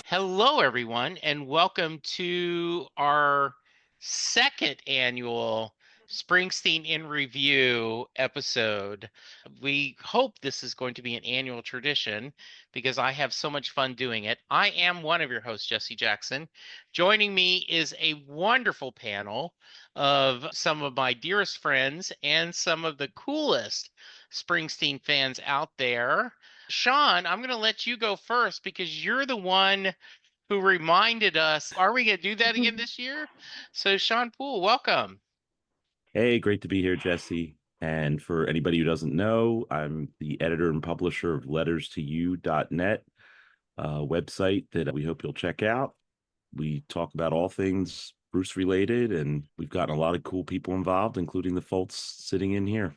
Hello, everyone, and welcome to our second annual Springsteen in Review episode. We hope this is going to be an annual tradition because I have so much fun doing it. I am one of your hosts, Jesse Jackson. Joining me is a wonderful panel of some of my dearest friends and some of the coolest Springsteen fans out there. Shawn, I'm going to let you go first because you're the one who reminded us, are we going to do that again this year? So, Shawn Poole, welcome. Hey, great to be here, Jesse. And for anybody who doesn't know, I'm the editor and publisher of letterstoyou.net, a website that we hope you'll check out. We talk about all things Bruce related, and we've gotten a lot of cool people involved, including the folks sitting in here.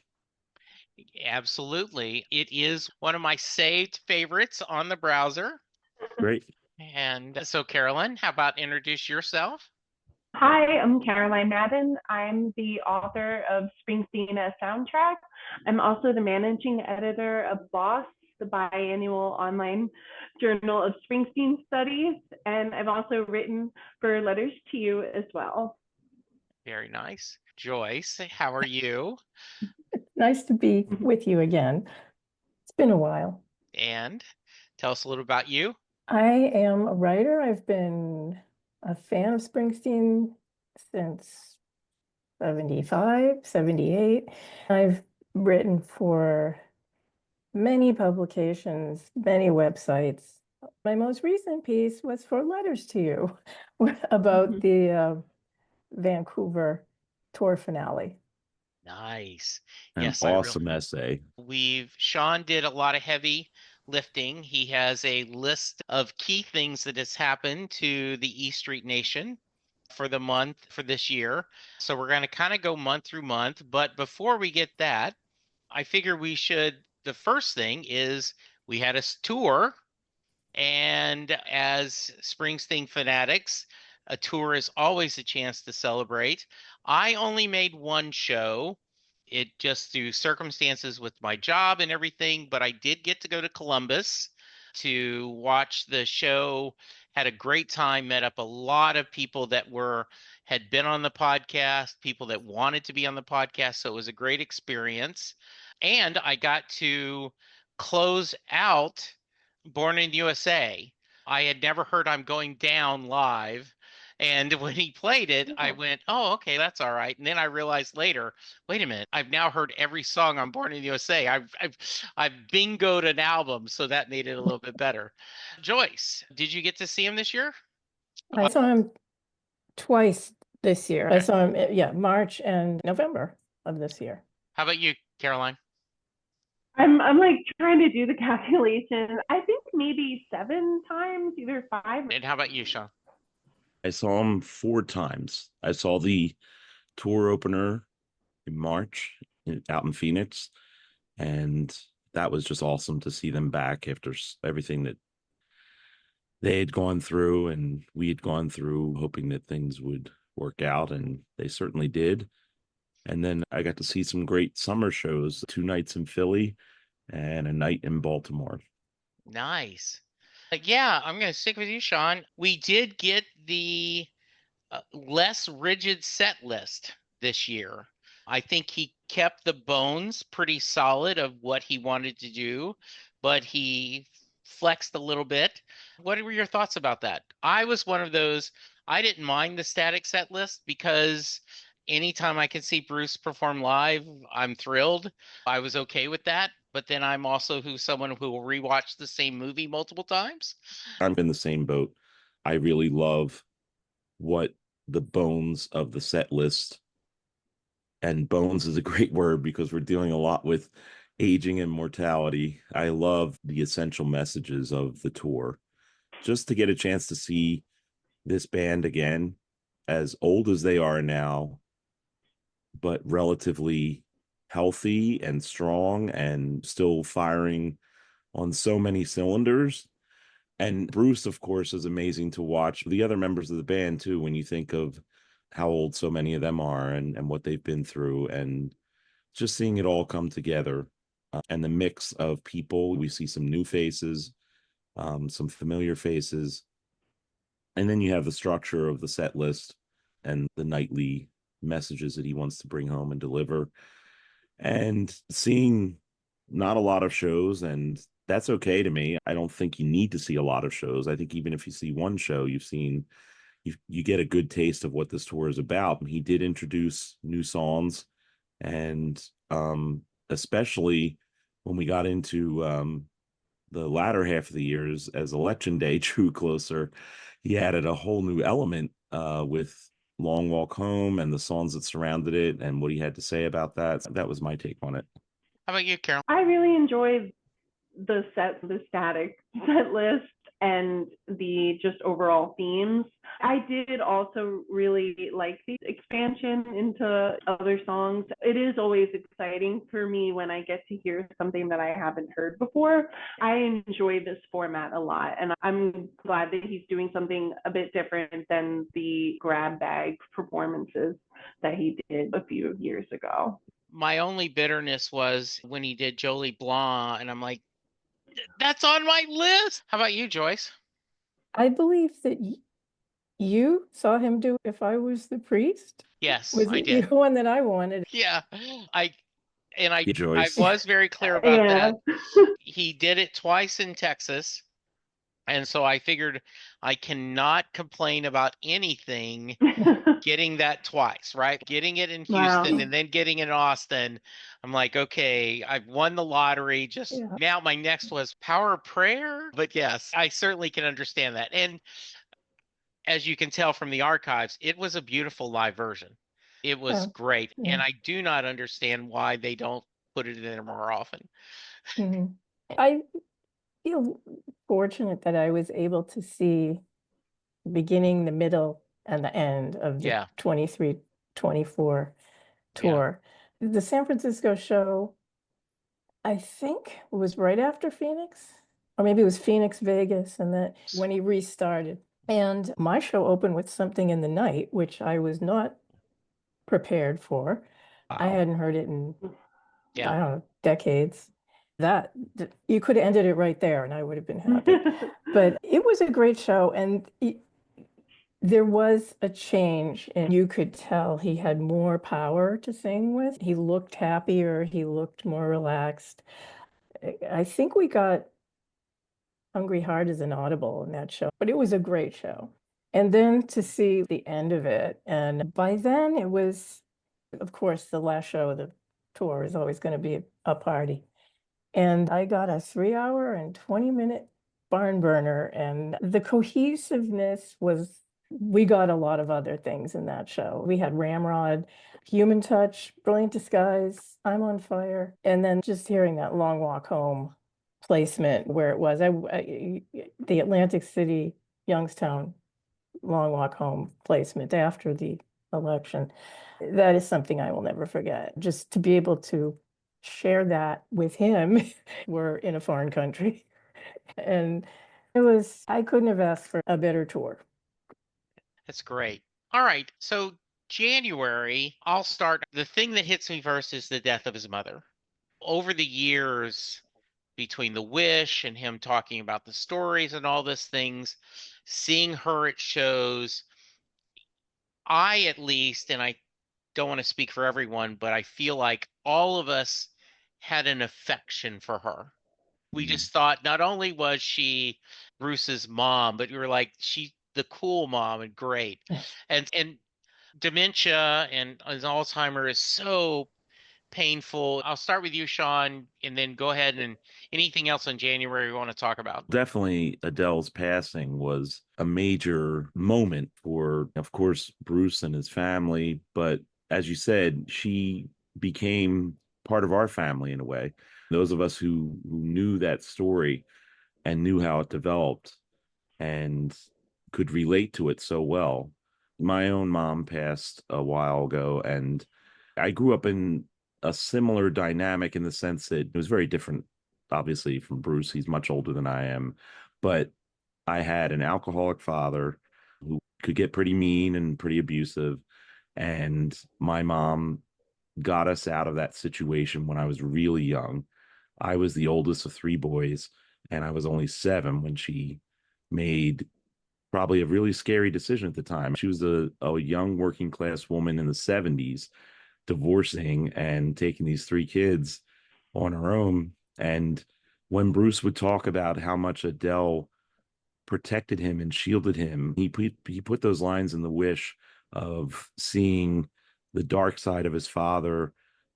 Absolutely. It is one of my saved favorites on the browser. Great. And so, Carolyn, how about introduce yourself? Hi, I'm Caroline Madden. I'm the author of Springsteen a Soundtrack. I'm also the managing editor of Boss, the biannual online journal of Springsteen studies. And I've also written for Letters to You as well. Very nice. Joyce, how are you? Nice to be with you again. It's been a while. And tell us a little about you. I am a writer. I've been a fan of Springsteen since 75, 78. I've written for many publications, many websites. My most recent piece was for Letters to You about the Vancouver tour finale. Nice. An awesome essay. Shawn did a lot of heavy lifting. He has a list of key things that has happened to the E Street Nation for the month for this year. So we're going to kind of go month through month. But before we get that, I figure the first thing is we had a tour. And as Springsteen fanatics, a tour is always a chance to celebrate. I only made one show. It just through circumstances with my job and everything, but I did get to go to Columbus to watch the show. Had a great time, met up a lot of people that had been on the podcast, people that wanted to be on the podcast, so it was a great experience. And I got to close out Born in the USA. I had never heard I'm Going Down live. And when he played it, I went, oh, okay, that's all right. And then I realized later, wait a minute, I've now heard every song on Born in the USA. I've bingoed an album, so that made it a little bit better. Joyce, did you get to see him this year? I saw him twice this year. I saw him, March and November of this year. How about you, Caroline? I'm like trying to do the calculation. I think maybe 7 times, either 5. And how about you, Shawn? I saw him 4 times. I saw the tour opener in March out in Phoenix, and that was just awesome to see them back after everything that they had gone through and we had gone through, hoping that things would work out, and they certainly did. And then I got to see some great summer shows, 2 nights in Philly and a night in Baltimore. Nice. Yeah, I'm going to stick with you, Shawn. We did get the less rigid set list this year. I think he kept the bones pretty solid of what he wanted to do, but he flexed a little bit. What were your thoughts about that? I was one of those, I didn't mind the static set list because anytime I can see Bruce perform live, I'm thrilled. I was okay with that. But then I'm also someone who will rewatch the same movie multiple times. I'm in the same boat. I really love what the bones of the set list, and bones is a great word because we're dealing a lot with aging and mortality. I love the essential messages of the tour. Just to get a chance to see this band again, as old as they are now, but relatively healthy and strong and still firing on so many cylinders. And Bruce, of course, is amazing to watch. The other members of the band, too, when you think of how old so many of them are and what they've been through, and just seeing it all come together. And the mix of people, we see some new faces, some familiar faces. And then you have the structure of the set list and the nightly messages that he wants to bring home and deliver. And seeing not a lot of shows, and that's okay to me. I don't think you need to see a lot of shows. I think even if you see one show, you get a good taste of what this tour is about. And he did introduce new songs, and especially when we got into the latter half of the years, as election day drew closer, he added a whole new element with Long Walk Home and the songs that surrounded it and what he had to say about that. That was my take on it. How about you, Carol? I really enjoyed the static set list and the just overall themes. I did also really like the expansion into other songs. It is always exciting for me when I get to hear something that I haven't heard before. I enjoy this format a lot, and I'm glad that he's doing something a bit different than the grab bag performances that he did a few years ago. My only bitterness was when he did Jolie Blanc, and I'm like, that's on my list. How about you, Joyce? I believe that you saw him do If I Was the Priest. Yes, Was I the did. one that I wanted. Yeah, I Joyce. was very clear about Yeah. that. He did it twice in Texas. And so I figured I cannot complain about anything getting that twice, right? Getting it in Houston Wow. and then getting it in Austin. I'm like, okay, I've won the lottery. Just Yeah. now my next was Power of Prayer. But yes, I certainly can understand that. And as you can tell from the archives, it was a beautiful live version. It was Oh, great. yeah. And I do not understand why they don't put it in there more often. Mhm. I feel fortunate that I was able to see the beginning, the middle, and the end of the Yeah. 23-24 tour. The San Francisco show, I think, was right after Phoenix, or maybe it was Phoenix, Vegas, and that when he restarted. And my show opened with Something in the Night, which I was not prepared for. I Wow. hadn't heard it in, Yeah. I don't know, decades. That you could have ended it right there and I would have been happy. But it was a great show, and there was a change, and you could tell he had more power to sing with. He looked happier, he looked more relaxed. I think we got Hungry Heart as an audible in that show, but it was a great show. And then to see the end of it, and by then it was, of course, the last show of the tour is always going to be a party. And I got a 3 hour and 20-minute barn burner, and the cohesiveness was, we got a lot of other things in that show. We had Ramrod, Human Touch, Brilliant Disguise, I'm on Fire, and then just hearing that Long Walk Home placement where it was, the Atlantic City, Youngstown Long Walk Home placement after the election. That is something I will never forget. Just to be able to share that with him. We're in a foreign country. And I couldn't have asked for a better tour. That's great. All right. So January, I'll start. The thing that hits me first is the death of his mother. Over the years, between the wish and him talking about the stories and all these things, seeing her at shows, I at least, and I don't want to speak for everyone, but I feel like all of us had an affection for her. We just thought not only was she Bruce's mom, but you were like, she the cool mom and great. And dementia and Alzheimer is so painful. I'll start with you, Shawn, and then go ahead and anything else in January we want to talk about. Definitely Adele's passing was a major moment for, of course, Bruce and his family. But as you said, she became part of our family in a way. Those of us who knew that story and knew how it developed and could relate to it so well. My own mom passed a while ago, and I grew up in a similar dynamic in the sense that it was very different, obviously, from Bruce. He's much older than I am, but I had an alcoholic father who could get pretty mean and pretty abusive. And my mom got us out of that situation when I was really young. I was the oldest of three boys, and I was only 7 when she made probably a really scary decision at the time. She was a young working class woman in the 70s, divorcing and taking these 3 kids on her own. And when Bruce would talk about how much Adele protected him and shielded him, he put those lines in the Wish of seeing the dark side of his father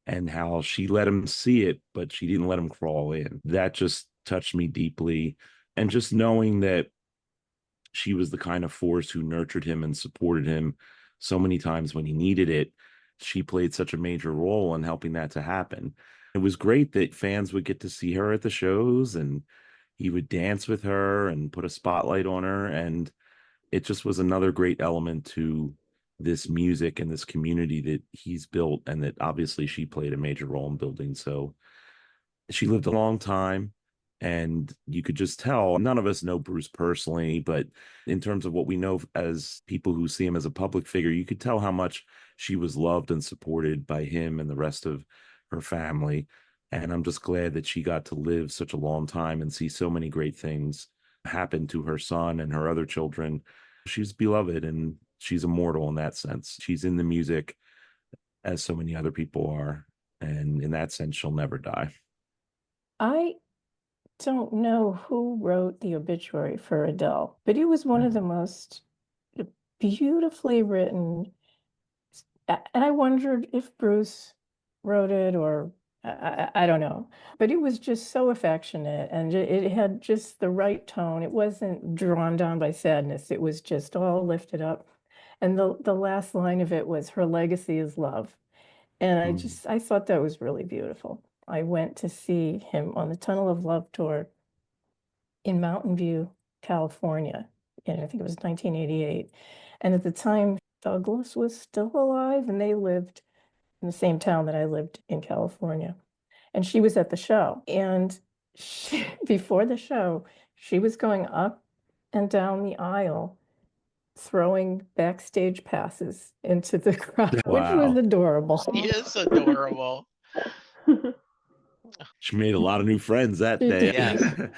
and how she let him see it, but she didn't let him crawl in. That just touched me deeply. And just knowing that she was the kind of force who nurtured him and supported him so many times when he needed it. She played such a major role in helping that to happen. It was great that fans would get to see her at the shows, and he would dance with her and put a spotlight on her. And it just was another great element to this music and this community that he's built, and that obviously she played a major role in building. So she lived a long time, and you could just tell. None of us know Bruce personally, but in terms of what we know as people who see him as a public figure, you could tell how much she was loved and supported by him and the rest of her family. And I'm just glad that she got to live such a long time and see so many great things happen to her son and her other children. She's beloved, and she's immortal in that sense. She's in the music as so many other people are, and in that sense, she'll never die. I don't know who wrote the obituary for Adele, but it was one of the most beautifully written. And I wondered if Bruce wrote it, or I don't know, but it was just so affectionate, and it had just the right tone. It wasn't drawn down by sadness. It was just all lifted up. And the last line of it was, "Her legacy is love." And I thought that was really beautiful. I went to see him on the Tunnel of Love tour in Mountain View, California. And I think it was 1988. And at the time, Douglas was still alive, and they lived in the same town that I lived in California. And she was at the show. And before the show, she was going up and down the aisle, throwing backstage passes into the crowd, which was Wow. adorable. He is adorable. She made a lot of new friends that She day. did. Yes.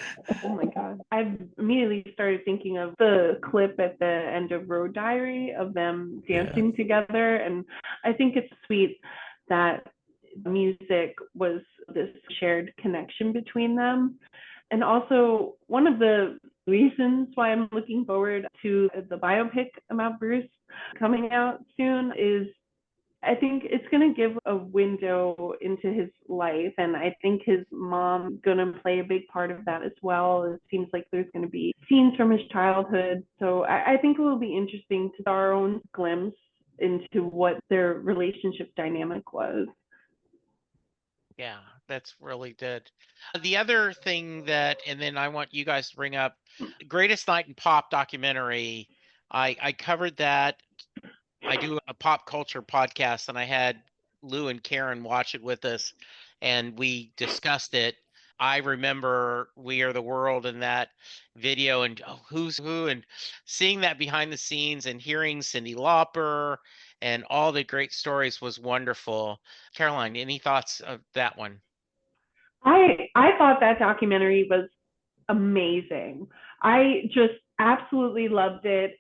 Oh my God. I've immediately started thinking of the clip at the end of Road Diary of them dancing together. And I think it's sweet that music was this shared connection between them. And also, one of the reasons why I'm looking forward to the biopic about Bruce coming out soon is I think it's going to give a window into his life. And I think his mom going to play a big part of that as well. It seems like there's going to be scenes from his childhood. So I think it will be interesting to our own glimpse into what their relationship dynamic was. Yeah, that's really good. The other thing that, and then I want you guys to bring up, Greatest Night in Pop documentary. I covered that. I do a pop culture podcast, and I had Lou and Karen watch it with us, and we discussed it. I remember We Are the World in that video, and who's who, and seeing that behind the scenes and hearing Cyndi Lauper and all the great stories was wonderful. Caroline, any thoughts of that one? I thought that documentary was amazing. I just absolutely loved it.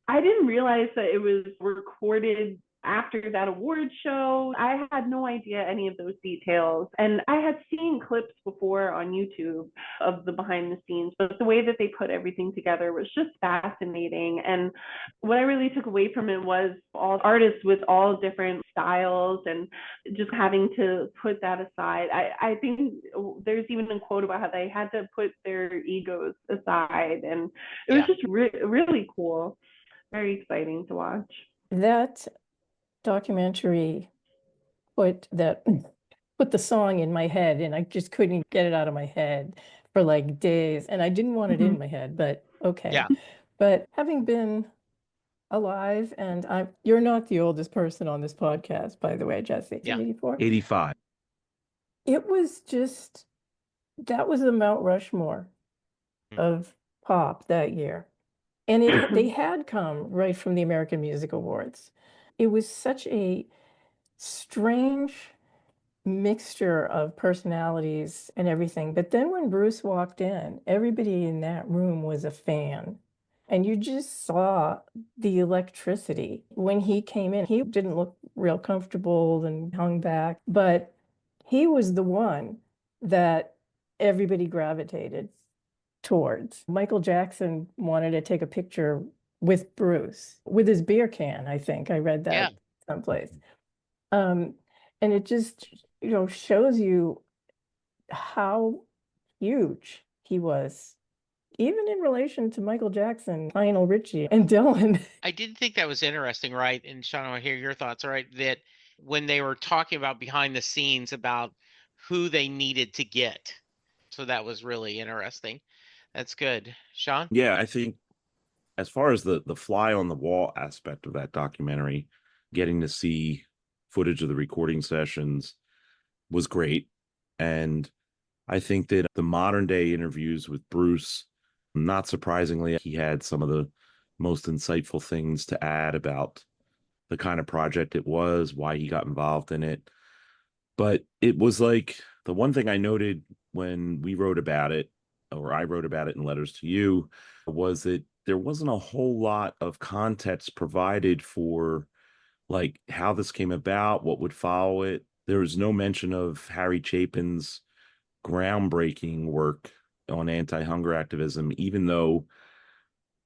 I didn't realize that it was recorded after that award show. I had no idea any of those details. And I had seen clips before on YouTube of the behind the scenes, but the way that they put everything together was just fascinating. And what I really took away from it was all artists with all different styles and just having to put that aside. I think there's even a quote about how they had to put their egos aside. And it was just really cool. Very exciting to watch. That documentary put the song in my head, and I just couldn't get it out of my head for like days. And I didn't want it in my head, but okay. Yeah. But having been alive, and you're not the oldest person on this podcast, by the way, Jesse. Yeah. 84? 85. It was just, that was the Mount Rushmore of pop that year. And they had come right from the American Music Awards. It was such a strange mixture of personalities and everything. But then when Bruce walked in, everybody in that room was a fan. And you just saw the electricity. When he came in, he didn't look real comfortable and hung back, but he was the one that everybody gravitated towards. Michael Jackson wanted to take a picture with Bruce with his beer can, I think. I read that someplace. And it just, shows you how huge he was, even in relation to Michael Jackson, Lionel Richie, and Dylan. I did think that was interesting, right? And Shawn, I want to hear your thoughts, right? That when they were talking about behind the scenes about who they needed to get. So that was really interesting. That's good. Shawn? Yeah, I think as far as the fly on the wall aspect of that documentary, getting to see footage of the recording sessions was great. And I think that the modern day interviews with Bruce, not surprisingly, he had some of the most insightful things to add about the kind of project it was, why he got involved in it. But it was like the one thing I noted when we wrote about it, or I wrote about it in letters to you, was that there wasn't a whole lot of context provided for like how this came about, what would follow it. There was no mention of Harry Chapin's groundbreaking work on anti-hunger activism, even though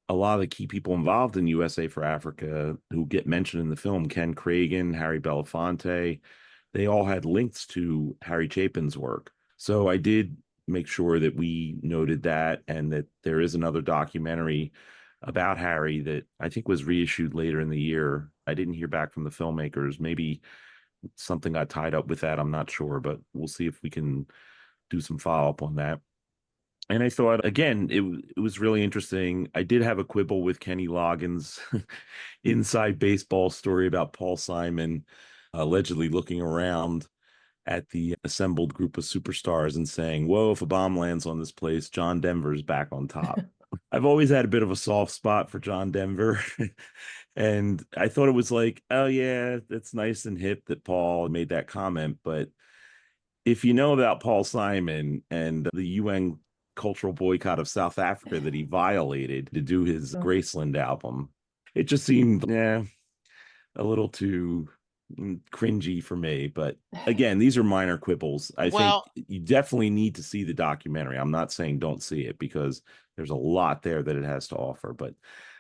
a lot of the key people involved in USA for Africa who get mentioned in the film, Ken Cragen, Harry Belafonte, they all had links to Harry Chapin's work. So I did make sure that we noted that, and that there is another documentary about Harry that I think was reissued later in the year. I didn't hear back from the filmmakers. Maybe something got tied up with that. I'm not sure, but we'll see if we can do some follow-up on that. And I thought, again, it was really interesting. I did have a quibble with Kenny Loggins' inside baseball story about Paul Simon allegedly looking around at the assembled group of superstars and saying, whoa, if a bomb lands on this place, John Denver's back on top. I've always had a bit of a soft spot for John Denver. And I thought it was like, oh, yeah, that's nice and hip that Paul made that comment. But if you know about Paul Simon and the UN cultural boycott of South Africa that he violated to do his Graceland album, it just seemed, a little too cringy for me. But again, these are minor quibbles. I think you definitely need to see the documentary. I'm not saying don't see it, because there's a lot there that it has to offer, but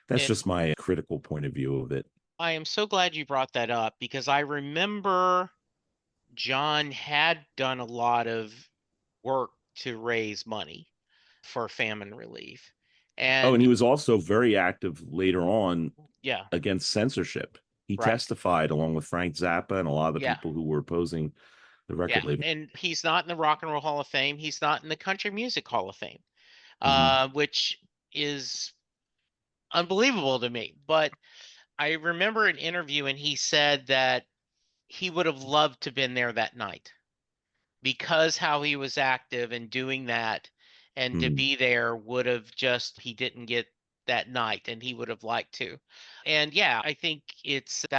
that's just my critical point of view of it. I am so glad you brought that up, because I remember John had done a lot of work to raise money for famine relief. And he was also very active later on against censorship. He testified along with Frank Zappa and a lot of the people who were opposing the record label. And he's not in the Rock and Roll Hall of Fame. He's not in the Country Music Hall of Fame, which is unbelievable to me. But I remember an interview, and he said that he would have loved to have been there that night, because how he was active and doing that, and to be there would have he didn't get that night, and he would have liked to. And I think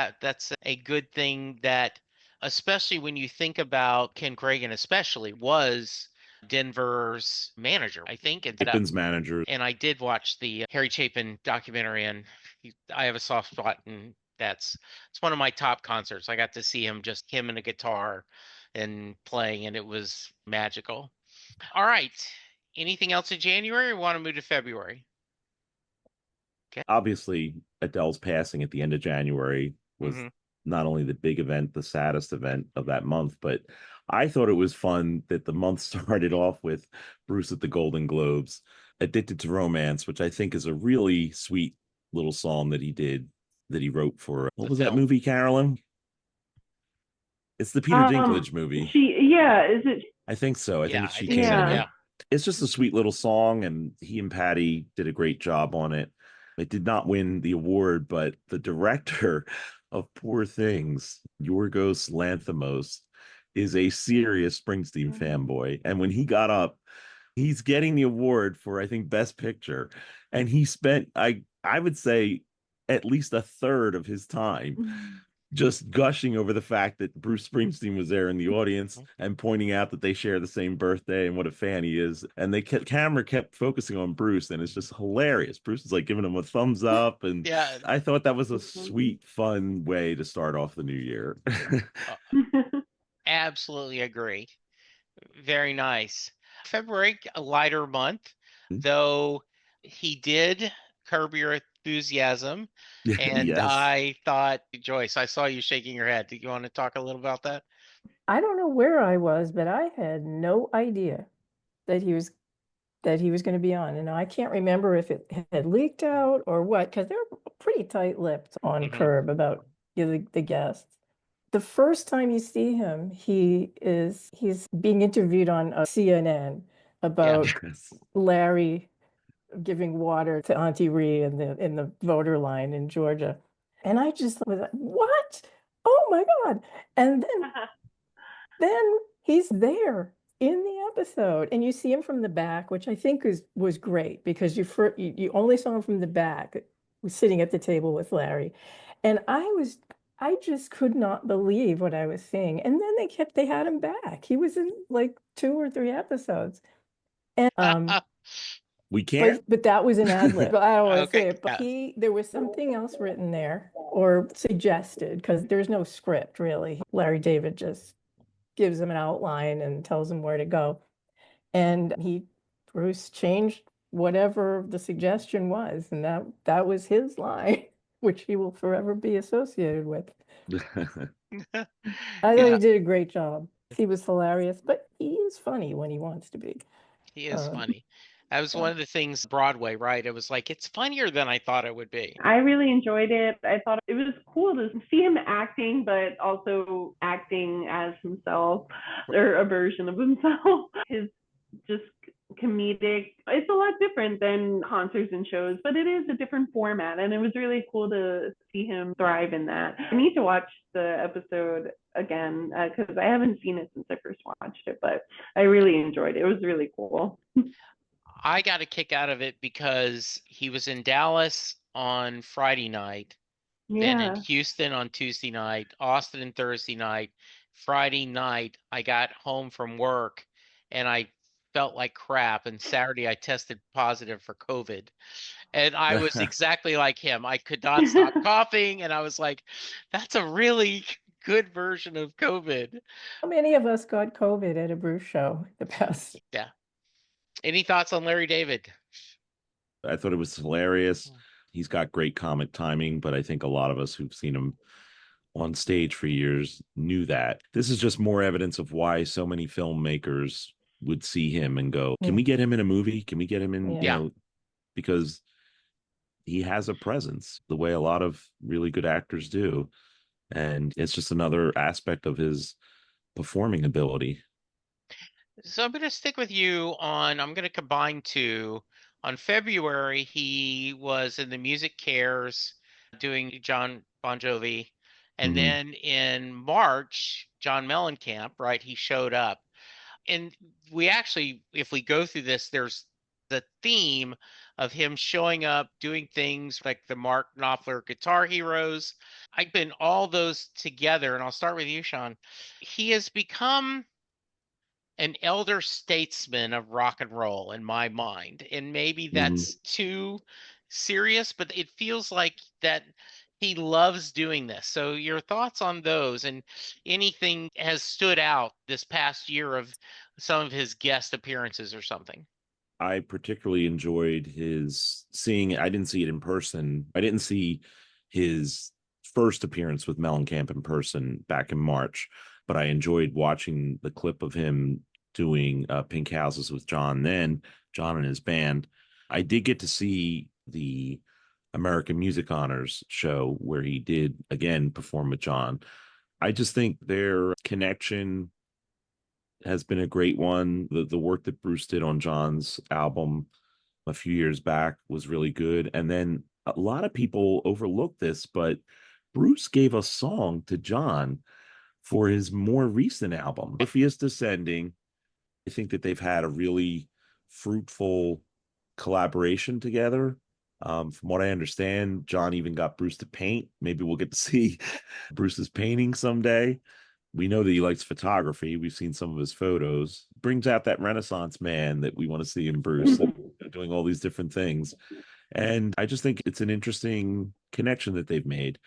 that's a good thing, that especially when you think about Ken Cragen, especially was Denver's manager, I think. Chapin's manager. And I did watch the Harry Chapin documentary, and I have a soft spot, and it's one of my top concerts. I got to see him, just him and a guitar and playing, and it was magical. All right. Anything else in January, or want to move to February? Okay. Obviously, Adele's passing at the end of January was Mm-hmm. not only the big event, the saddest event of that month, but I thought it was fun that the month started off with Bruce at the Golden Globes, Addicted to Romance, which I think is a really sweet little song that he did, that he wrote for, what The was that film. movie, Carolyn? It's the Peter Dinklage movie. Is it? I think so. I think Yeah, it's I She think Came so. in Yeah. It. Yeah. It's just a sweet little song, and he and Patty did a great job on it. It did not win the award, but the director of Poor Things, Yorgos Lanthimos, is a serious Springsteen fanboy. And when he got up, he's getting the award for, I think, Best Picture. And he spent, I would say, at least a third of his time just gushing over the fact that Bruce Springsteen was there in the audience and pointing out that they share the same birthday and what a fan he is. And camera kept focusing on Bruce, and it's just hilarious. Bruce is like giving him a thumbs up, and Yeah. I thought that was a sweet, fun way to start off the new year. uh, Absolutely agree. Very nice. February, a lighter month, though he did Curb Your Enthusiasm. And Yes. I thought, Joyce, I saw you shaking your head. Do you want to talk a little about that? I don't know where I was, but I had no idea that he was going to be on. And I can't remember if it had leaked out or what, because they're pretty tight-lipped on Mm-hmm. Curb about the guests. The first time you see him, he's being interviewed on CNN Yeah. about Yes. Larry giving water to Auntie Ree in the voter line in Georgia. And I just was like, what? Oh my God. And then he's there in the episode, and you see him from the back, which I think was great, because you only saw him from the back, was sitting at the table with Larry. And I just could not believe what I was seeing. And then they had him back. He was in like 2 or 3 episodes. And We can't. but that was an ad lib. I don't want to say Okay. it, but Yeah. there was something else written there or suggested, because there's no script really. Larry David just gives him an outline and tells him where to go. And Bruce changed whatever the suggestion was, and that was his line, which he will forever be associated with. I thought he Yeah, did a great job. He was hilarious, but he is funny when he wants to be. he is Uh, funny. That was yeah. one of the things, Broadway, right? It was like, it's funnier than I thought it would be. I really enjoyed it. I thought it was cool to see him acting, but also acting as himself, or a version of himself. His just comedic, it's a lot different than concerts and shows, but it is a different format, and it was really cool to see him thrive in that. I need to watch the episode again, because I haven't seen it since I first watched it, but I really enjoyed it. It was really cool. I got a kick out of it because he was in Dallas on Friday night, then in Yeah. Houston on Tuesday night, Austin on Thursday night. Friday night, I got home from work and I felt like crap. And Saturday, I tested positive for COVID. And I was exactly like him. I could not stop coughing. And I was like, that's a really good version of COVID. How many of us got COVID at a Bruce show the past? Yeah. Any thoughts on Larry David? I thought it was hilarious. He's got great comic timing, but I think a lot of us who've seen him on stage for years knew that. This is just more evidence of why so many filmmakers would see him and go, can we get him in a movie? Can we get him in, Yeah. because he has a presence the way a lot of really good actors do. And it's just another aspect of his performing ability. So I'm going to stick with you I'm going to combine two. On February, he was in the Music Cares doing John Bon Jovi. And Mhm. then in March, John Mellencamp, right, he showed up. And we actually, if we go through this, there's the theme of him showing up, doing things like the Mark Knopfler Guitar Heroes. I've been all those together, and I'll start with you, Shawn. He has become an elder statesman of rock and roll in my mind. And maybe Mhm. that's too serious, but it feels like that He loves doing this. So your thoughts on those, and anything has stood out this past year of some of his guest appearances or something? I particularly enjoyed his seeing. I didn't see it in person. I didn't see his first appearance with Mallon in person back in March, but I enjoyed watching the clip of him doing Pink Houses with John. Then John and his band. I did get to see the American Music Honors show where he did again perform with John. I just think their connection has been a great one. The work that Bruce did on John's album a few years back was really good. And then a lot of people overlook this, but Bruce gave a song to John for his more recent album, Orpheus Descending. I think that they've had a really fruitful collaboration together. From what I understand, John even got Bruce to paint. Maybe we'll get to see Bruce's painting someday. We know that he likes photography. We've seen some of his photos. Brings out that Renaissance man that we want to see in Bruce, doing all these different things. And I just think it's an interesting connection that they've made.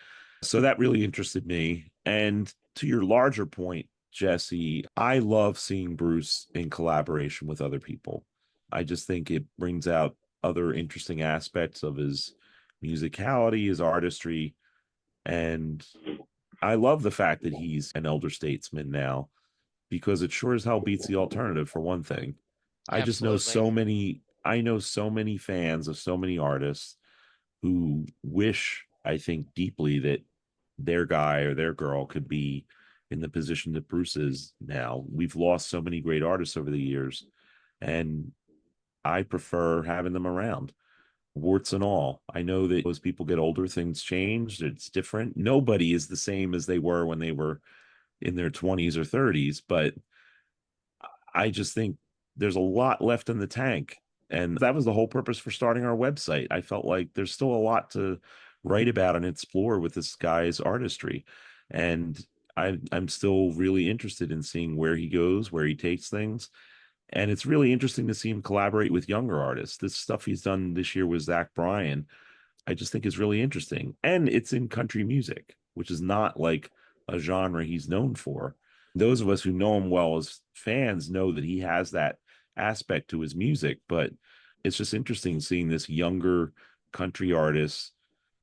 So that really interested me. And to your larger point, Jesse, I love seeing Bruce in collaboration with other people. I just think it brings out other interesting aspects of his musicality, his artistry, and I love the fact that he's an elder statesman now because it sure as hell beats the alternative for one thing. I just know Absolutely. I know so many fans of so many artists who wish, I think deeply, that their guy or their girl could be in the position that Bruce is now. We've lost so many great artists over the years, and I prefer having them around, warts and all. I know that as people get older, things change. It's different. Nobody is the same as they were when they were in their 20s or 30s, but I just think there's a lot left in the tank. And that was the whole purpose for starting our website. I felt like there's still a lot to write about and explore with this guy's artistry. And I'm still really interested in seeing where he goes, where he takes things. And it's really interesting to see him collaborate with younger artists. This stuff he's done this year with Zach Bryan, I just think is really interesting. And it's in country music, which is not like a genre he's known for. Those of us who know him well as fans know that he has that aspect to his music, but it's just interesting seeing this younger country artist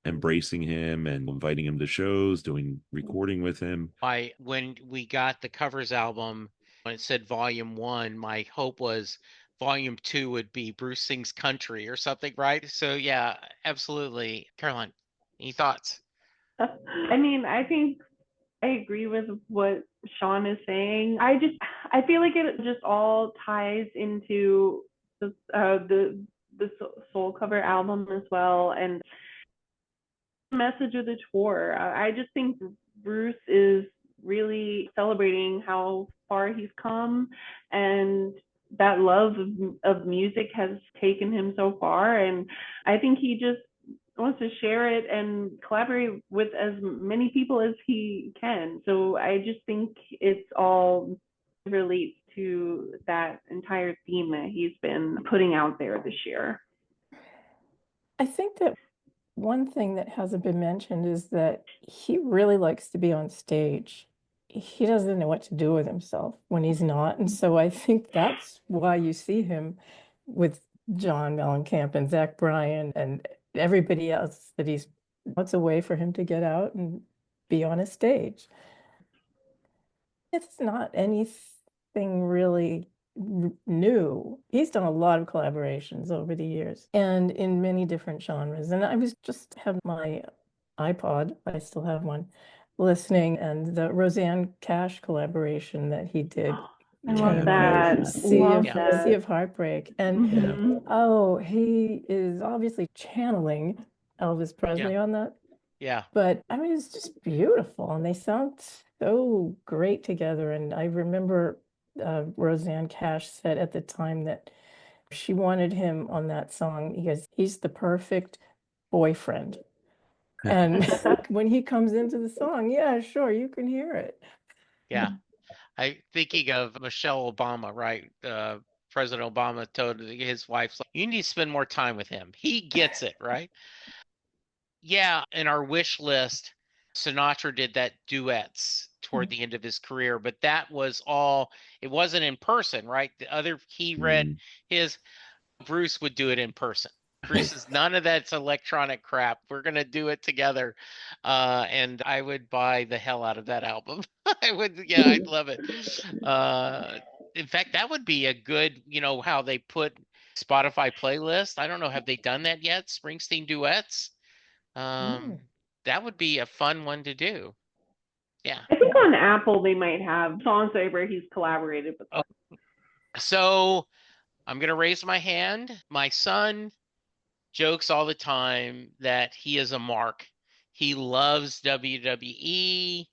embracing him and inviting him to shows, doing recording with him. When we got the covers album, when it said volume 1, my hope was volume 2 would be Bruce Sings Country or something, right? So yeah, absolutely. Caroline, any thoughts? I mean, I think I agree with what Shawn is saying. I feel like it just all ties into the Soul Cover album as well, and the message of the tour. I just think Bruce is really celebrating how far he's come, and that love of music has taken him so far. And I think he just wants to share it and collaborate with as many people as he can. So I just think it's all relates to that entire theme that he's been putting out there this year. I think that one thing that hasn't been mentioned is that he really likes to be on stage. He doesn't know what to do with himself when he's not. And so I think that's why you see him with John Mellencamp and Zach Bryan and everybody else, that it's a way for him to get out and be on a stage. It's not anything really new. He's done a lot of collaborations over the years and in many different genres. And I was just have my iPod, I still have one, listening, and the Roseanne Cash collaboration that he did I Yeah, love that. Sea of Heartbreak. And Mhm. oh, he is obviously channeling Elvis Presley on that. Yeah. But I mean, it's just beautiful, and they sound so great together. And I remember Roseanne Cash said at the time that she wanted him on that song because he's the perfect boyfriend. And when he comes into the song, yeah, sure, you can hear it. Yeah. I thinking of Michelle Obama, right? President Obama told his wife, you need to spend more time with him. He gets it, right? Yeah, in our wish list, Sinatra did that duets toward Mm. the end of his career, but that was all, it wasn't in person, right? The other, he read Mm. his, Bruce would do it in person. Bruce is none of that's electronic crap. We're gonna do it together. And I would buy the hell out of that album. I would, yeah, I'd love it. Uh, in fact, that would be a good, how they put Spotify playlist. I don't know, have they done that yet? Springsteen duets? Mm. That would be a fun one to do. Yeah. I think on Apple they might have songs where he's collaborated with Oh, them. so I'm gonna raise my hand. My son jokes all the time that he is a mark. He loves WWE.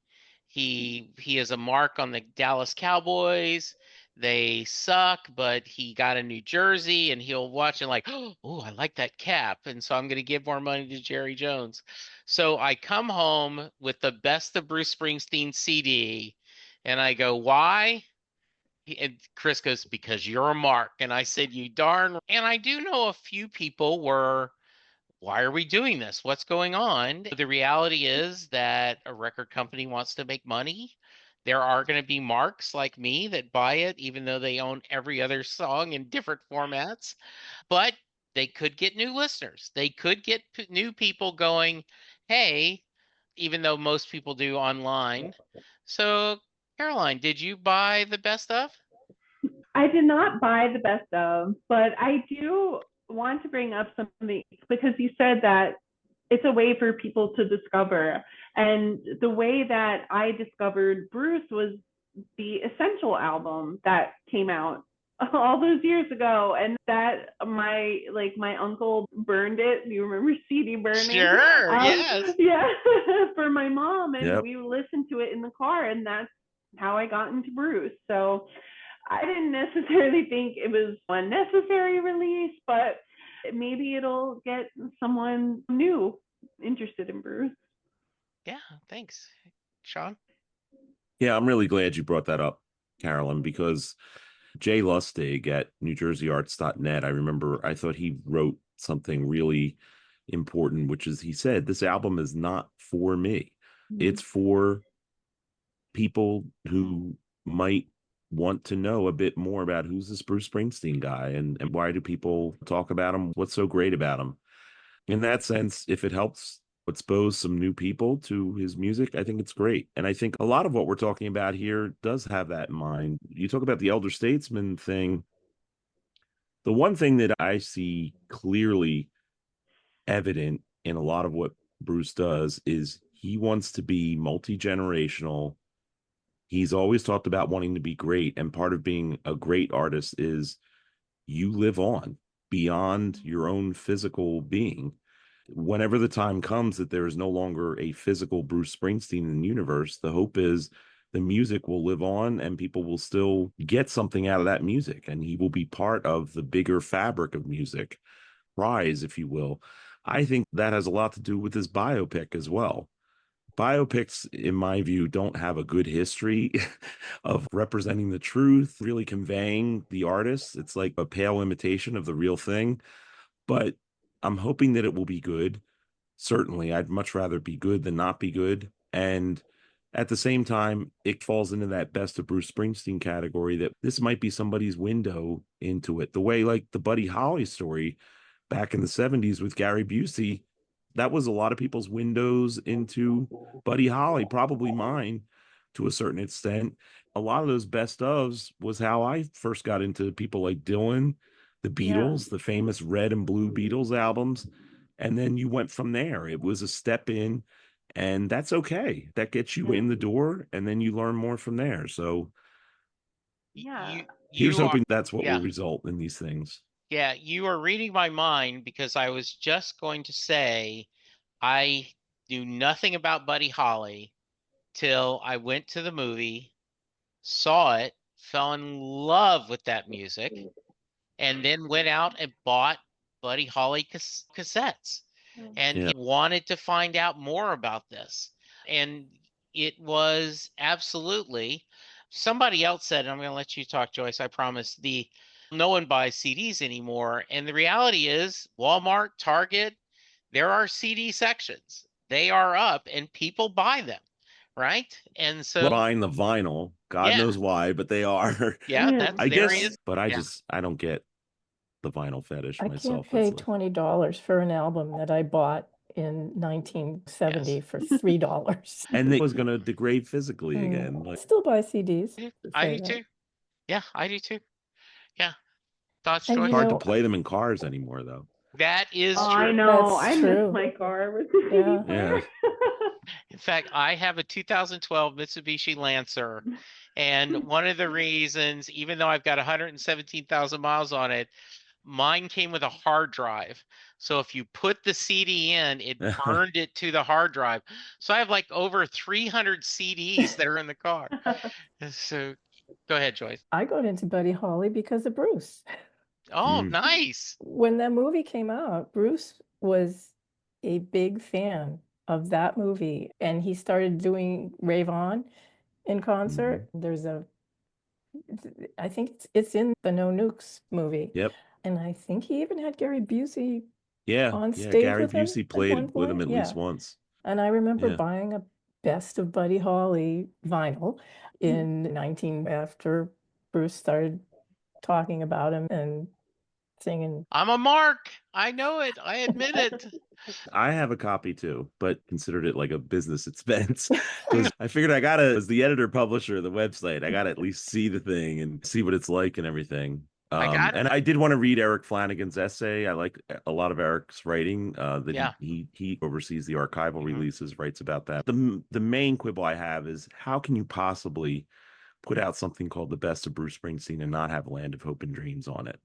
He is a mark on the Dallas Cowboys. They suck, but he got a New Jersey and he'll watch and like, oh, I like that cap. And so I'm going to give more money to Jerry Jones. So I come home with the best of Bruce Springsteen CD and I go, why? And Chris goes, because you're a mark. And I said, you darn. And I do know a few people were, why are we doing this? What's going on? The reality is that a record company wants to make money. There are going to be marks like me that buy it, even though they own every other song in different formats. But they could get new listeners. They could get new people going, hey, even though most people do online. So, Caroline, did you buy the best of? I did not buy the best of, but I do want to bring up something because you said that it's a way for people to discover. And the way that I discovered Bruce was the Essential album that came out all those years ago, and that my uncle burned it. Do you remember CD burning? Sure, yes. Yeah, for my mom, and Yep. we listened to it in the car, and that's how I got into Bruce. So I didn't necessarily think it was a necessary release, but maybe it'll get someone new interested in Bruce. Yeah, thanks. Shawn? Yeah, I'm really glad you brought that up, Carolyn, because Jay Lustig at NewJerseyArts.net, I remember I thought he wrote something really important, which is he said, this album is not for me. It's for people who might want to know a bit more about who's this Bruce Springsteen guy and why do people talk about him? What's so great about him? In that sense, if it helps expose some new people to his music, I think it's great. And I think a lot of what we're talking about here does have that in mind. You talk about the elder statesman thing. The one thing that I see clearly evident in a lot of what Bruce does is he wants to be multi-generational. He's always talked about wanting to be great. And part of being a great artist is you live on beyond your own physical being. Whenever the time comes that there is no longer a physical Bruce Springsteen in the universe, the hope is the music will live on and people will still get something out of that music and he will be part of the bigger fabric of music, rise, if you will. I think that has a lot to do with his biopic as well. Biopics, in my view, don't have a good history of representing the truth, really conveying the artist. It's like a pale imitation of the real thing. But I'm hoping that it will be good. Certainly, I'd much rather be good than not be good. And at the same time, it falls into that best of Bruce Springsteen category that this might be somebody's window into it. The way, like the Buddy Holly story back in the 70s with Gary Busey, that was a lot of people's windows into Buddy Holly, probably mine to a certain extent. A lot of those best ofs was how I first got into people like Dylan, the Beatles, the famous Red and Blue Beatles albums. And then you went from there. It was a step in, and that's okay. That gets you in the door, and then you learn more from there. So Yeah. here's You are, hoping that's what will yeah. result in these things. Yeah, you are reading my mind because I was just going to say I knew nothing about Buddy Holly till I went to the movie, saw it, fell in love with that music, and then went out and bought Buddy Holly cassettes and Yeah. wanted to find out more about this. And it was absolutely, somebody else said, and I'm going to let you talk, Joyce, I promise, no one buys CDs anymore. And the reality is Walmart, Target, there are CD sections. They are up and people buy them, right? And so Buying the vinyl, God knows why, but they are. yeah, Yeah. that's I there guess, is. but Yeah. I don't get the vinyl fetish I can't myself. pay It's like, $20 for an album that I bought in 1970 Yes. for $3. and it was going to degrade physically again. I Like, still buy CDs. I say do that. too. Yeah, I do too. Yeah. Thoughts, And Joyce? it's you hard to know, play them in cars anymore, though. That is Oh, true. I know. That's I true. miss my car with the CD Yeah. player. In fact, I have a 2012 Mitsubishi Lancer, and one of the reasons, even though I've got 117,000 miles on it, mine came with a hard drive. So if you put the CD in, it burned it to the hard drive. So I have like over 300 CDs that are in the car. So go ahead, Joyce. I got into Buddy Holly because of Bruce. Oh, Mm. nice. When that movie came out, Bruce was a big fan of that movie, and he started doing Rave On in concert. There's I think it's in the No Nukes movie. Yep. And I think he even had Gary Busey Yeah. on Yeah. stage Gary with him Busey at one played with him point. at Yeah. least once. And I remember Yeah. buying a Best of Buddy Holly vinyl in 19 after Bruce started talking about him and singing. I'm a mark. I know it. I admit it. I have a copy too, but considered it like a business expense because I figured I gotta, as the editor publisher of the website, I gotta at least see the thing and see what it's like and everything. I got And it. I did want to read Eric Flanagan's essay. I like a lot of Eric's writing. That Yeah. he oversees the archival Mhm. releases, writes about that. The main quibble I have is how can you possibly put out something called The Best of Bruce Springsteen and not have Land of Hope and Dreams on it?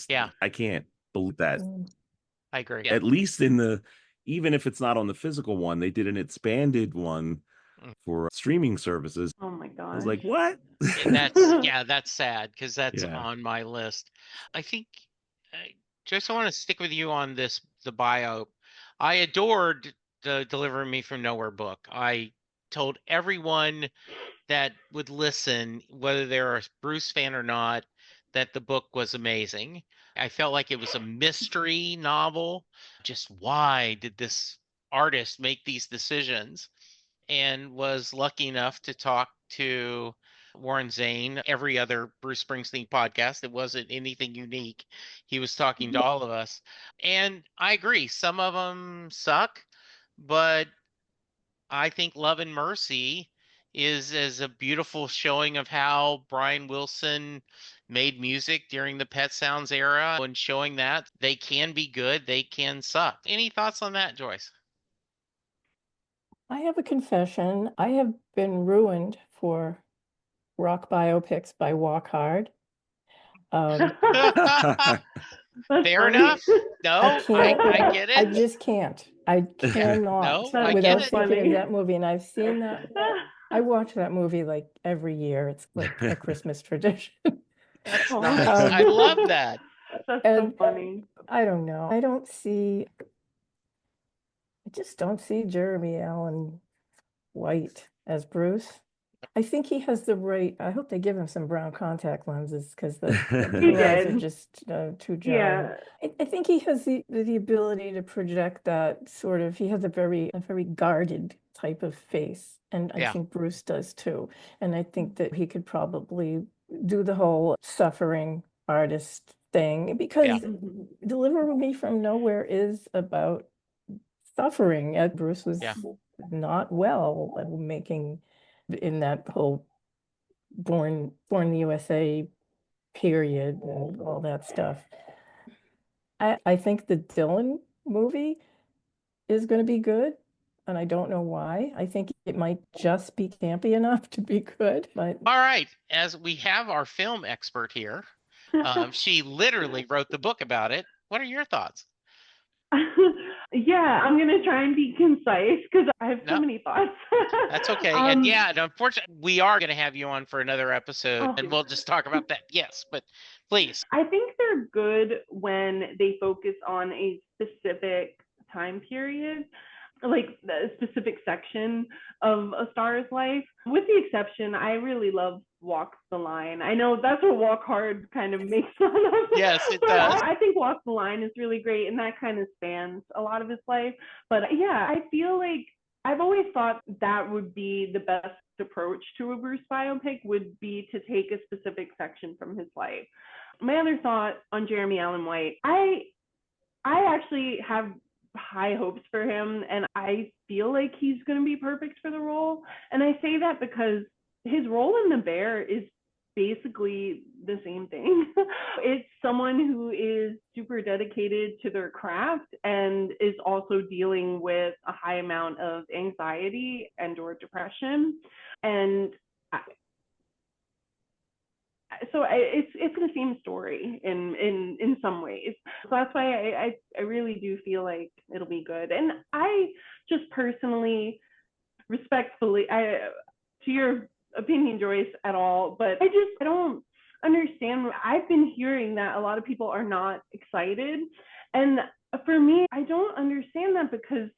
Yeah. I can't believe that. I agree. At least in the, even if it's not on the physical one, they did an expanded one for streaming services. Oh my I was gosh. like, what? And that's sad because that's Yeah. on my list. I think, just I want to stick with you on this, the bio. I adored the Deliver Me from Nowhere book. I told everyone that would listen, whether they're a Bruce fan or not, that the book was amazing. I felt like it was a mystery novel. Just why did this artist make these decisions? And was lucky enough to talk to Warren Zane every other Bruce Springsteen podcast. It wasn't anything unique. He was talking to all of us. And I agree, some of them suck, but I think Love and Mercy is a beautiful showing of how Brian Wilson made music during the Pet Sounds era and showing that they can be good, they can suck. Any thoughts on that, Joyce? I have a confession. I have been ruined for rock biopics by Walk Hard. That's Fair funny. enough. No, I can't. I get I it. just can't. I cannot No, I without get it. thinking Funny. of that movie. And I've seen that. I watch that movie like every year. It's like a Christmas tradition. That's Oh. nice. I love that. That's so funny. I don't know. I just don't see Jeremy Allen White as Bruce. I think he has the right. I hope they give him some brown contact lenses because the He blue eyes are did. just too jarring. Yeah. I think he has the ability to project that sort of. He has a very guarded type of face, and I Yeah. think Bruce does too. And I think that he could probably do the whole suffering artist thing because Yeah. Deliver Me from Nowhere is about suffering. Bruce was Yeah. not well at making in that whole born in the USA period and all that stuff. I think the Dylan movie is going to be good, and I don't know why. I think it might just be campy enough to be good, but All right. As we have our film expert here, she literally wrote the book about it. What are your thoughts? Yeah, I'm gonna try and be concise because I have so No. many thoughts. That's okay. And yeah, and unfortunately, we are going to have you on for another episode, Oh. and we'll just talk about that. Yes, but please. I think they're good when they focus on a specific time period. like a specific section of a star's life. With the exception, I really love Walk the Line. I know that's what Walk Hard kind of makes fun of. Yes, it but does. I think Walk the Line is really great, and that kind of spans a lot of his life. But yeah, I feel like I've always thought that would be the best approach to a Bruce biopic, would be to take a specific section from his life. My other thought on Jeremy Allen White, I actually have high hopes for him, and I feel like he's going to be perfect for the role. And I say that because his role in The Bear is basically the same thing. It's someone who is super dedicated to their craft and is also dealing with a high amount of anxiety and or depression. And so it's the same story in some ways. So that's why I really do feel like it'll be good. And I just personally, respectfully, to your opinion, Joyce, at all, but I don't understand. I've been hearing that a lot of people are not excited, and for me, I don't understand that, because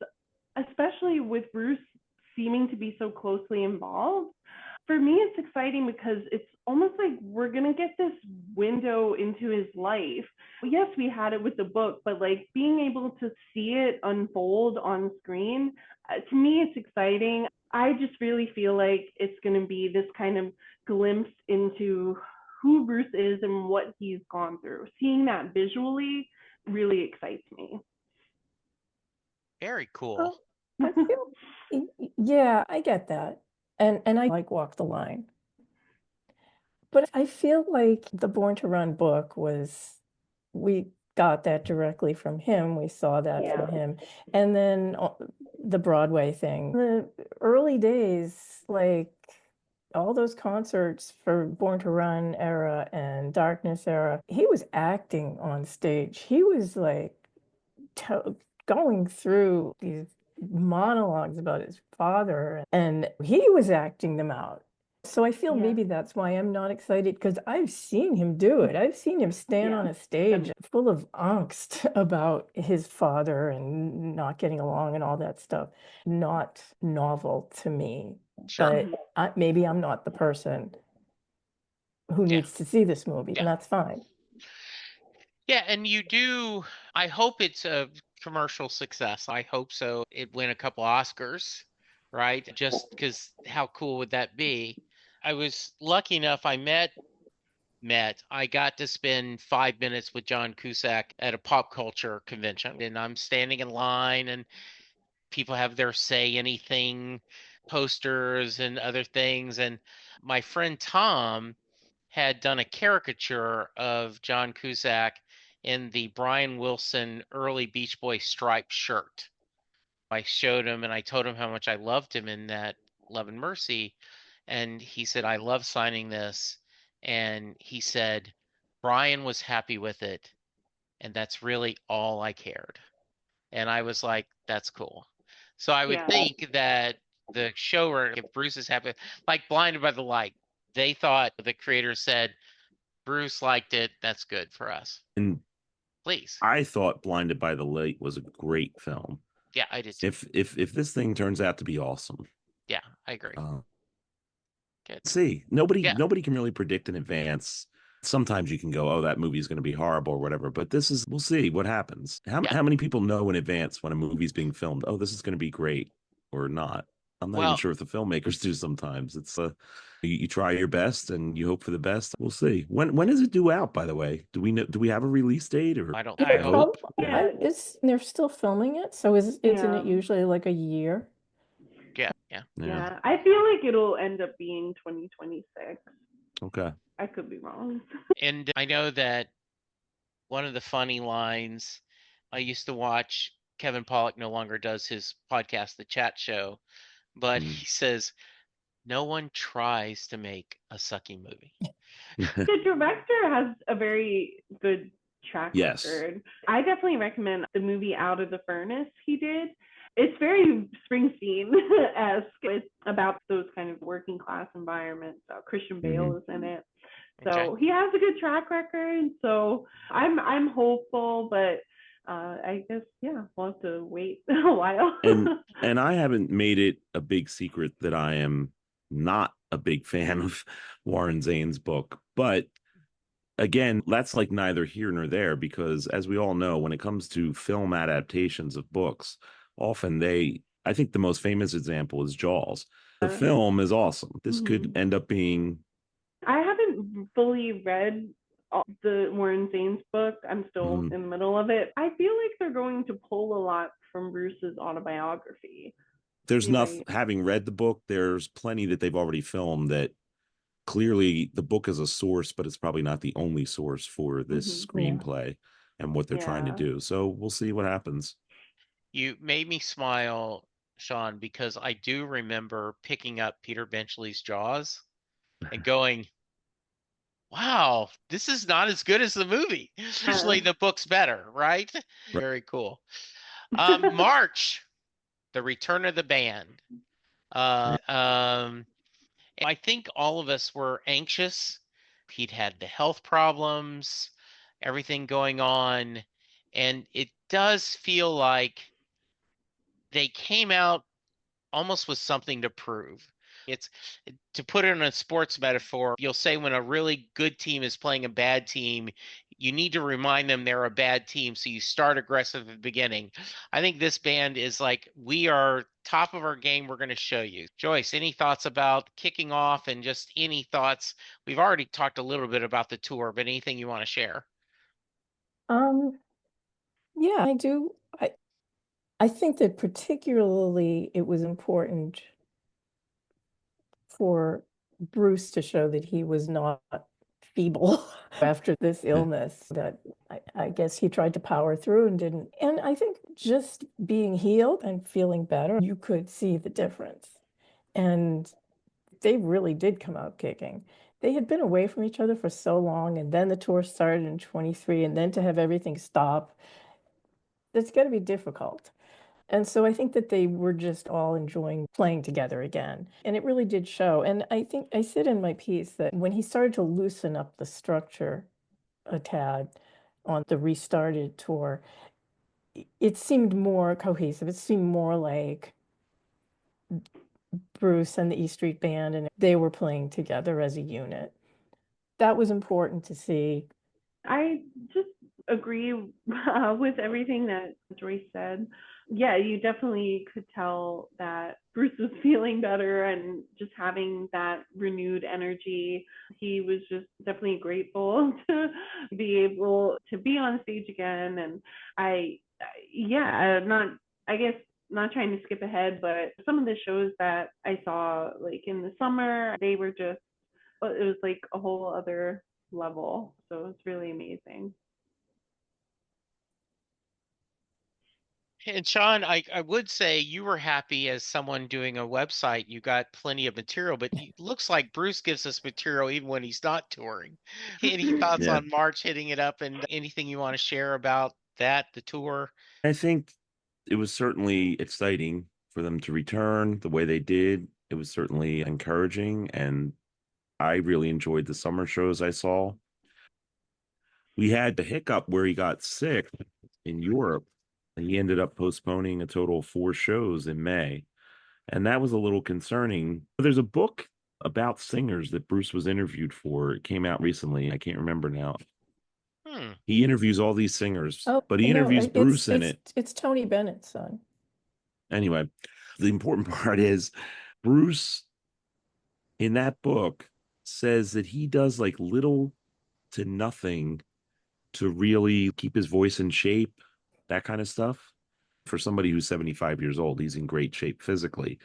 especially with Bruce seeming to be so closely involved, for me, it's exciting because it's almost like we're going to get this window into his life. Yes, we had it with the book, but like being able to see it unfold on screen, to me, it's exciting. I just really feel like it's going to be this kind of glimpse into who Bruce is and what he's gone through. Seeing that visually really excites me. Very cool. Oh, I feel, yeah, I get that. And I like Walk the Line. But I feel like the Born to Run book we got that directly from him. We saw that from him. And then the Broadway thing, the early days, like all those concerts for Born to Run era and Darkness era, he was acting on stage. He was like going through these monologues about his father, and he was acting them out. So I feel maybe that's why I'm not excited, because I've seen him do it. I've seen him stand on a stage full of angst about his father and not getting along and all that stuff. Not novel to me. Sure. But maybe I'm not the person who needs to see this movie, and that's fine. Yeah, and I hope it's a commercial success. I hope so. It win a couple Oscars, right? Just because how cool would that be? I was lucky enough, I got to spend 5 minutes with John Cusack at a pop culture convention, and I'm standing in line, and people have their Say Anything posters and other things. And my friend Tom had done a caricature of John Cusack in the Brian Wilson early Beach Boy striped shirt. I showed him and I told him how much I loved him in that Love and Mercy. And he said, I love signing this. And he said, Brian was happy with it. And that's really all I cared. And I was like, that's cool. So I would think that the showrunner, if Bruce is happy, like Blinded by the Light, they thought the creator said, Bruce liked it. That's good for us. And please. I thought Blinded by the Light was a great film. Yeah, I did too. If this thing turns out to be awesome. Yeah, I agree. Good. See, nobody can really predict in advance. Sometimes you can go, oh, that movie is going to be horrible or whatever, but we'll see what happens. How many people know in advance when a movie's being filmed, oh, this is going to be great or not? I'm not even sure if the filmmakers do sometimes. It's you try your best and you hope for the best. We'll see. When is it due out, by the way? Do we have a release date? Or I don't hope. They're still filming it, so isn't it usually like a year? Yeah. I feel like it'll end up being 2026. Okay. I could be wrong. And I know that one of the funny lines, I used to watch, Kevin Pollak no longer does his podcast, The Chat Show, but he says, no one tries to make a sucky movie. The director has a very good track record. I definitely recommend the movie Out of the Furnace he did. It's very Springsteen-esque. It's about those kind of working class environments. Christian Bale is in it. So he has a good track record. So I'm hopeful, but I guess, yeah, we'll have to wait a while. And I haven't made it a big secret that I am not a big fan of Warren Zane's book, but again, that's like neither here nor there, because as we all know, when it comes to film adaptations of books, often I think the most famous example is Jaws. The film is awesome. This could end up being. I haven't fully read the Warren Zane's book. I'm still in the middle of it. I feel like they're going to pull a lot from Bruce's autobiography. There's nothing, having read the book, there's plenty that they've already filmed that clearly the book is a source, but it's probably not the only source for this screenplay and what they're trying to do. So we'll see what happens. You made me smile, Shawn, because I do remember picking up Peter Benchley's Jaws and going, wow, this is not as good as the movie. Usually the book's better, right? Very cool. March, the return of the band. I think all of us were anxious. He'd had the health problems, everything going on, and it does feel like they came out almost with something to prove. It's, to put it in a sports metaphor, you'll say when a really good team is playing a bad team, you need to remind them they're a bad team, so you start aggressive at the beginning. I think this band is like, we are top of our game, we're going to show you. Joyce, any thoughts about kicking off, and just any thoughts? We've already talked a little bit about the tour, but anything you want to share? Yeah, I do. I think that particularly it was important for Bruce to show that he was not feeble after this illness, that I guess he tried to power through and didn't. And I think just being healed and feeling better, you could see the difference. And they really did come out kicking. They had been away from each other for so long, and then the tour started in 23, and then to have everything stop, it's going to be difficult. And so I think that they were just all enjoying playing together again. And it really did show. And I think I said in my piece that when he started to loosen up the structure a tad on the restarted tour, it seemed more cohesive. It seemed more like Bruce and the E Street Band, and they were playing together as a unit. That was important to see. I just agree with everything that Joyce said. Yeah, you definitely could tell that Bruce was feeling better and just having that renewed energy. He was just definitely grateful to be able to be on stage again. And I guess not trying to skip ahead, but some of the shows that I saw like in the summer, they were just, it was like a whole other level. So it's really amazing. And Shawn, I would say you were happy as someone doing a website. You got plenty of material, but it looks like Bruce gives us material even when he's not touring. Any thoughts on March hitting it up, and anything you want to share about that, the tour? I think it was certainly exciting for them to return the way they did. It was certainly encouraging, and I really enjoyed the summer shows I saw. We had the hiccup where he got sick in Europe, and he ended up postponing a total of 4 shows in May. And that was a little concerning. There's a book about singers that Bruce was interviewed for. It came out recently. I can't remember now. He interviews all these singers, but he interviews Bruce in it. It's Tony Bennett's son. Anyway, the important part is Bruce in that book says that he does like little to nothing to really keep his voice in shape, that kind of stuff. For somebody who's 75 years old, he's in great shape physically.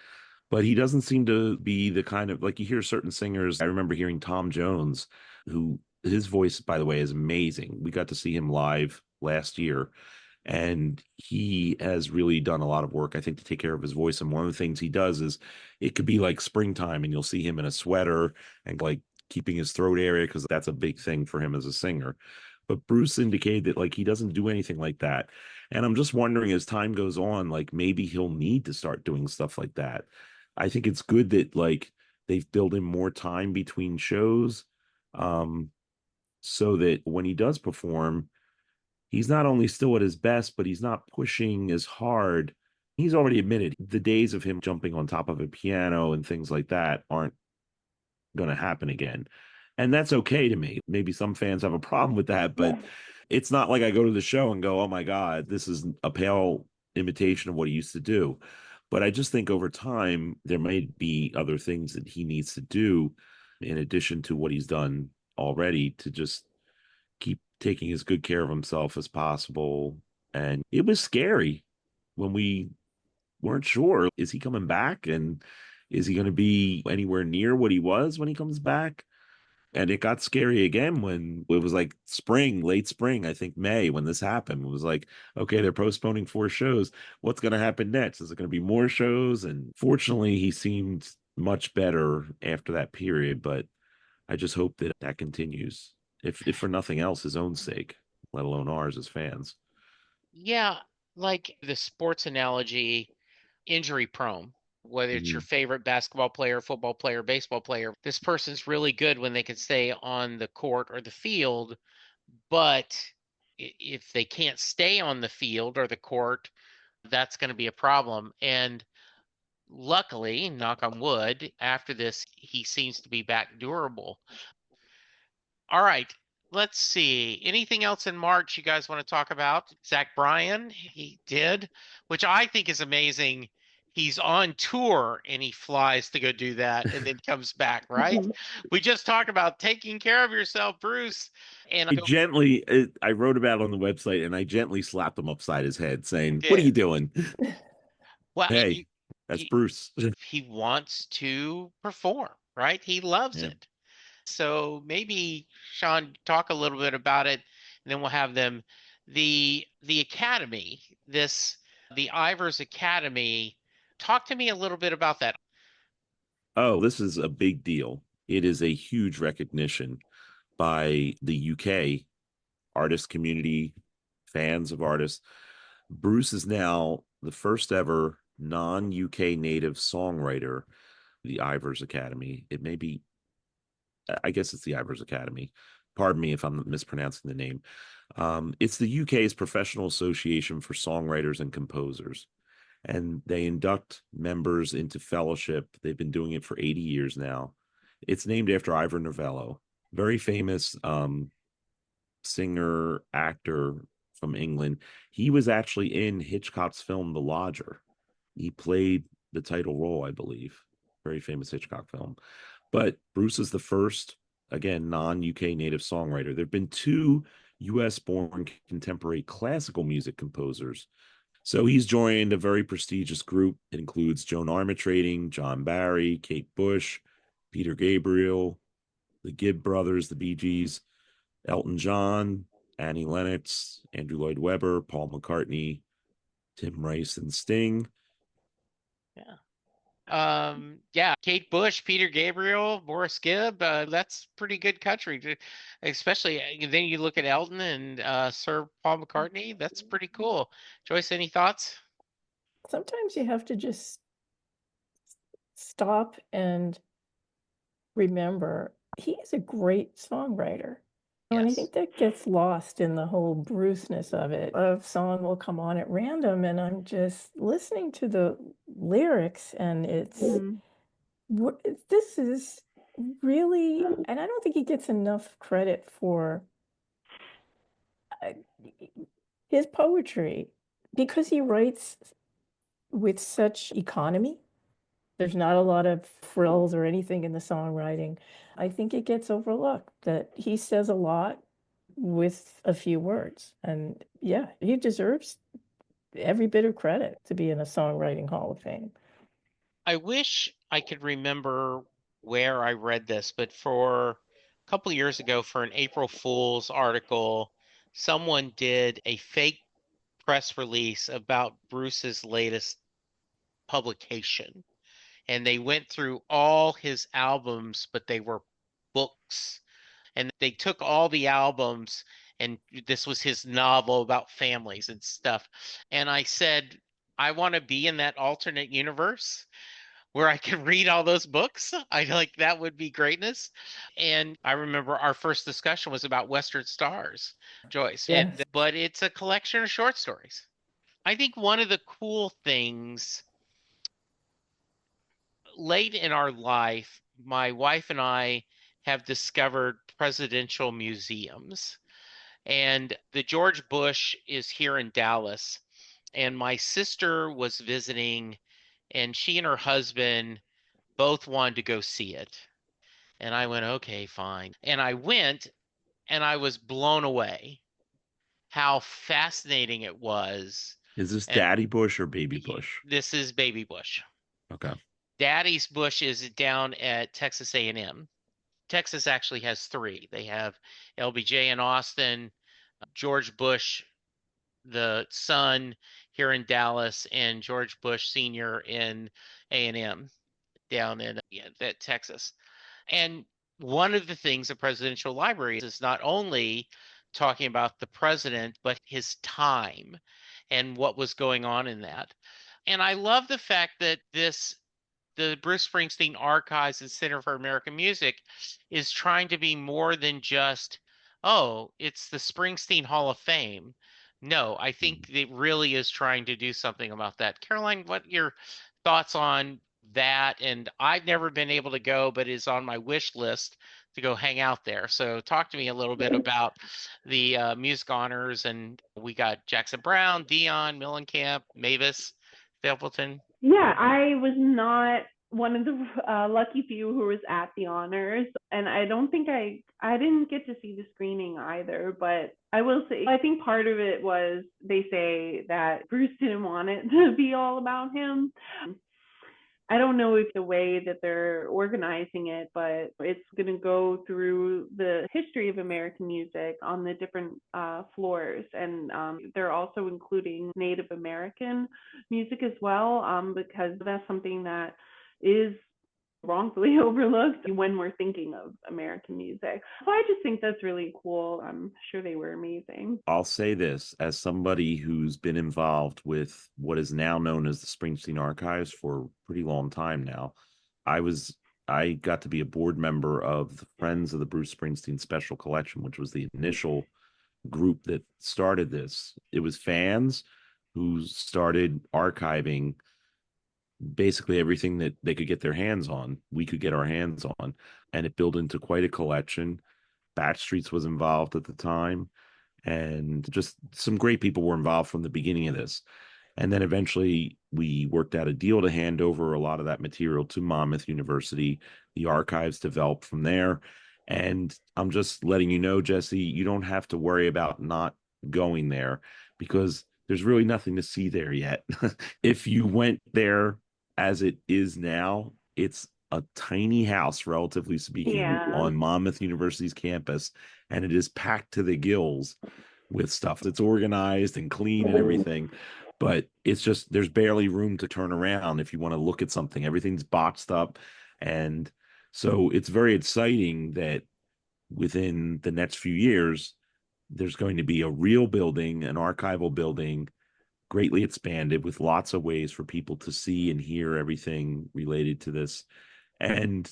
But he doesn't seem to be the kind of, like, you hear certain singers. I remember hearing Tom Jones, who his voice, by the way, is amazing. We got to see him live last year, and he has really done a lot of work, I think, to take care of his voice. And one of the things he does is it could be like springtime and you'll see him in a sweater and like keeping his throat area, because that's a big thing for him as a singer. But Bruce indicated that like he doesn't do anything like that. And I'm just wondering, as time goes on, like maybe he'll need to start doing stuff like that. I think it's good that like they've built in more time between shows, so that when he does perform, he's not only still at his best, but he's not pushing as hard. He's already admitted the days of him jumping on top of a piano and things like that aren't going to happen again. And that's okay to me. Maybe some fans have a problem with that, but it's not like I go to the show and go, oh my God, this is a pale imitation of what he used to do. But I just think over time, there may be other things that he needs to do in addition to what he's done already to just keep taking as good care of himself as possible. And it was scary when we weren't sure, is he coming back? And is he going to be anywhere near what he was when he comes back? And it got scary again when it was like spring, late spring, I think May, when this happened. It was like, okay, they're postponing 4 shows. What's going to happen next? Is it going to be more shows? And fortunately, he seemed much better after that period. But I just hope that that continues, if for nothing else, his own sake, let alone ours as fans. Yeah, like the sports analogy, injury prone, whether it's your Mhm. favorite basketball player, football player, baseball player, this person's really good when they can stay on the court or the field, but if they can't stay on the field or the court, that's going to be a problem. And luckily, knock on wood, after this, he seems to be back durable. All right. Let's see. Anything else in March you guys want to talk about? Zach Bryan, he did, which I think is amazing. He's on tour and he flies to go do that and then comes back, right? We just talked about taking care of yourself, Bruce. And I gently, I wrote about it on the website and I gently slapped him upside his head saying, what are did. you doing? Well, Hey, that's he, Bruce. he wants to perform, right? He loves Yeah. it. So maybe Shawn, talk a little bit about it, and then we'll have them. The academy, the Ivers Academy. Talk to me a little bit about that. Oh, this is a big deal. It is a huge recognition by the UK artist community, fans of artists. Bruce is now the first ever non UK native songwriter, the Ivers Academy. It may be, I guess it's the Ivers Academy. Pardon me if I'm mispronouncing the name. It's the UK's professional association for songwriters and composers, and they induct members into fellowship. They've been doing it for 80 years now. It's named after Ivor Novello, very famous singer, actor from England. He was actually in Hitchcock's film The Lodger. He played the title role, I believe. Very famous Hitchcock film. But Bruce is the first, again, non UK native songwriter. There have been two US born contemporary classical music composers. So he's joined a very prestigious group. It includes Joan Armatrading, John Barry, Kate Bush, Peter Gabriel, the Gibb brothers, the Bee Gees, Elton John, Annie Lennox, Andrew Lloyd Webber, Paul McCartney, Tim Rice, and Sting. Yeah. Yeah, Kate Bush, Peter Gabriel, Boris Gibb, that's pretty good country, especially then you look at Elton and Sir Paul McCartney. That's pretty cool. Joyce, any thoughts? Sometimes you have to just stop and remember he is a great songwriter. And I Yes. think that gets lost in the whole Bruceness of it. A song will come on at random, and I'm just listening to the lyrics, and it's this is really, and I don't think he gets enough credit for his poetry because he writes with such economy. There's not a lot of frills or anything in the songwriting. I think it gets overlooked that he says a lot with a few words. And yeah, he deserves every bit of credit to be in a songwriting Hall of Fame. I wish I could remember where I read this, but for a couple of years ago, for an April Fool's article, someone did a fake press release about Bruce's latest publication. And they went through all his albums, but they were books. And they took all the albums, and this was his novel about families and stuff. And I said, I want to be in that alternate universe where I could read all those books. I like that would be greatness. And I remember our first discussion was about Western Stars, Joyce. Yes. But it's a collection of short stories. I think one of the cool things late in our life, my wife and I have discovered presidential museums. And the George Bush is here in Dallas. And my sister was visiting, and she and her husband both wanted to go see it. And I went, okay, fine. And I went, and I was blown away how fascinating it was. Is this And Daddy Bush or Baby Bush? this is Baby Bush. Okay. Daddy's Bush is down at Texas A&M. Texas actually has three. They have LBJ in Austin, George Bush, the son, here in Dallas, and George Bush Sr. in A&M down in Texas. And one of the things the Presidential Library is not only talking about the president, but his time and what was going on in that. And I love the fact that the Bruce Springsteen Archives and Center for American Music is trying to be more than just, oh, it's the Springsteen Hall of Fame. No, I think it really is trying to do something about that. Caroline, what are your thoughts on that? And I've never been able to go, but is on my wish list to go hang out there. So talk to me a little bit about the music honors. And we got Jackson Brown, Dion, Millenkamp, Mavis, Stapleton. Yeah, I was not one of the lucky few who was at the honors, and I don't think I didn't get to see the screening either. But I will say, I think part of it was they say that Bruce didn't want it to be all about him. I don't know if the way that they're organizing it, but it's going to go through the history of American music on the different floors. And they're also including Native American music as well, because that's something that is wrongfully overlooked when we're thinking of American music. So I just think that's really cool. I'm sure they were amazing. I'll say this as somebody who's been involved with what is now known as the Springsteen Archives for a pretty long time now. I got to be a board member of the Friends of the Bruce Springsteen Special Collection, which was the initial group that started this. It was fans who started archiving basically everything that they could get their hands on, we could get our hands on, and it built into quite a collection. Backstreets was involved at the time, and just some great people were involved from the beginning of this. And then eventually we worked out a deal to hand over a lot of that material to Monmouth University. The archives developed from there. And I'm just letting you know, Jesse, you don't have to worry about not going there because there's really nothing to see there yet. If you went there as it is now, it's a tiny house, relatively speaking, on Monmouth University's campus, and it is packed to the gills with stuff. It's organized and clean and everything, but it's just there's barely room to turn around if you want to look at something. Everything's boxed up, and so it's very exciting that within the next few years, there's going to be a real building, an archival building, greatly expanded with lots of ways for people to see and hear everything related to this. And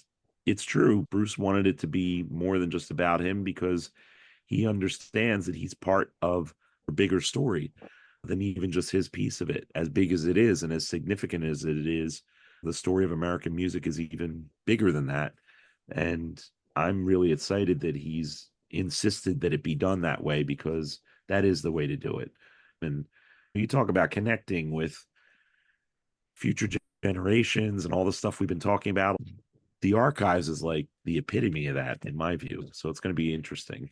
it's true, Bruce wanted it to be more than just about him because he understands that he's part of a bigger story than even just his piece of it. As big as it is and as significant as it is, the story of American music is even bigger than that. And I'm really excited that he's insisted that it be done that way because that is the way to do it. And you talk about connecting with future generations and all the stuff we've been talking about. The archives is like the epitome of that, in my view. So it's going to be interesting,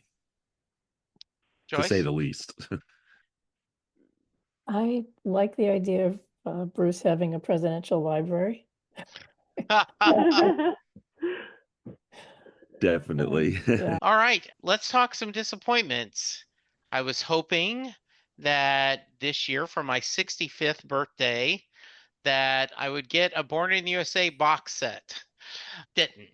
Joyce? to say the least. I like the idea of Bruce having a presidential library. Definitely. Yeah. All right, let's talk some disappointments. I was hoping that this year for my 65th birthday that I would get a Born in the USA box set. Didn't.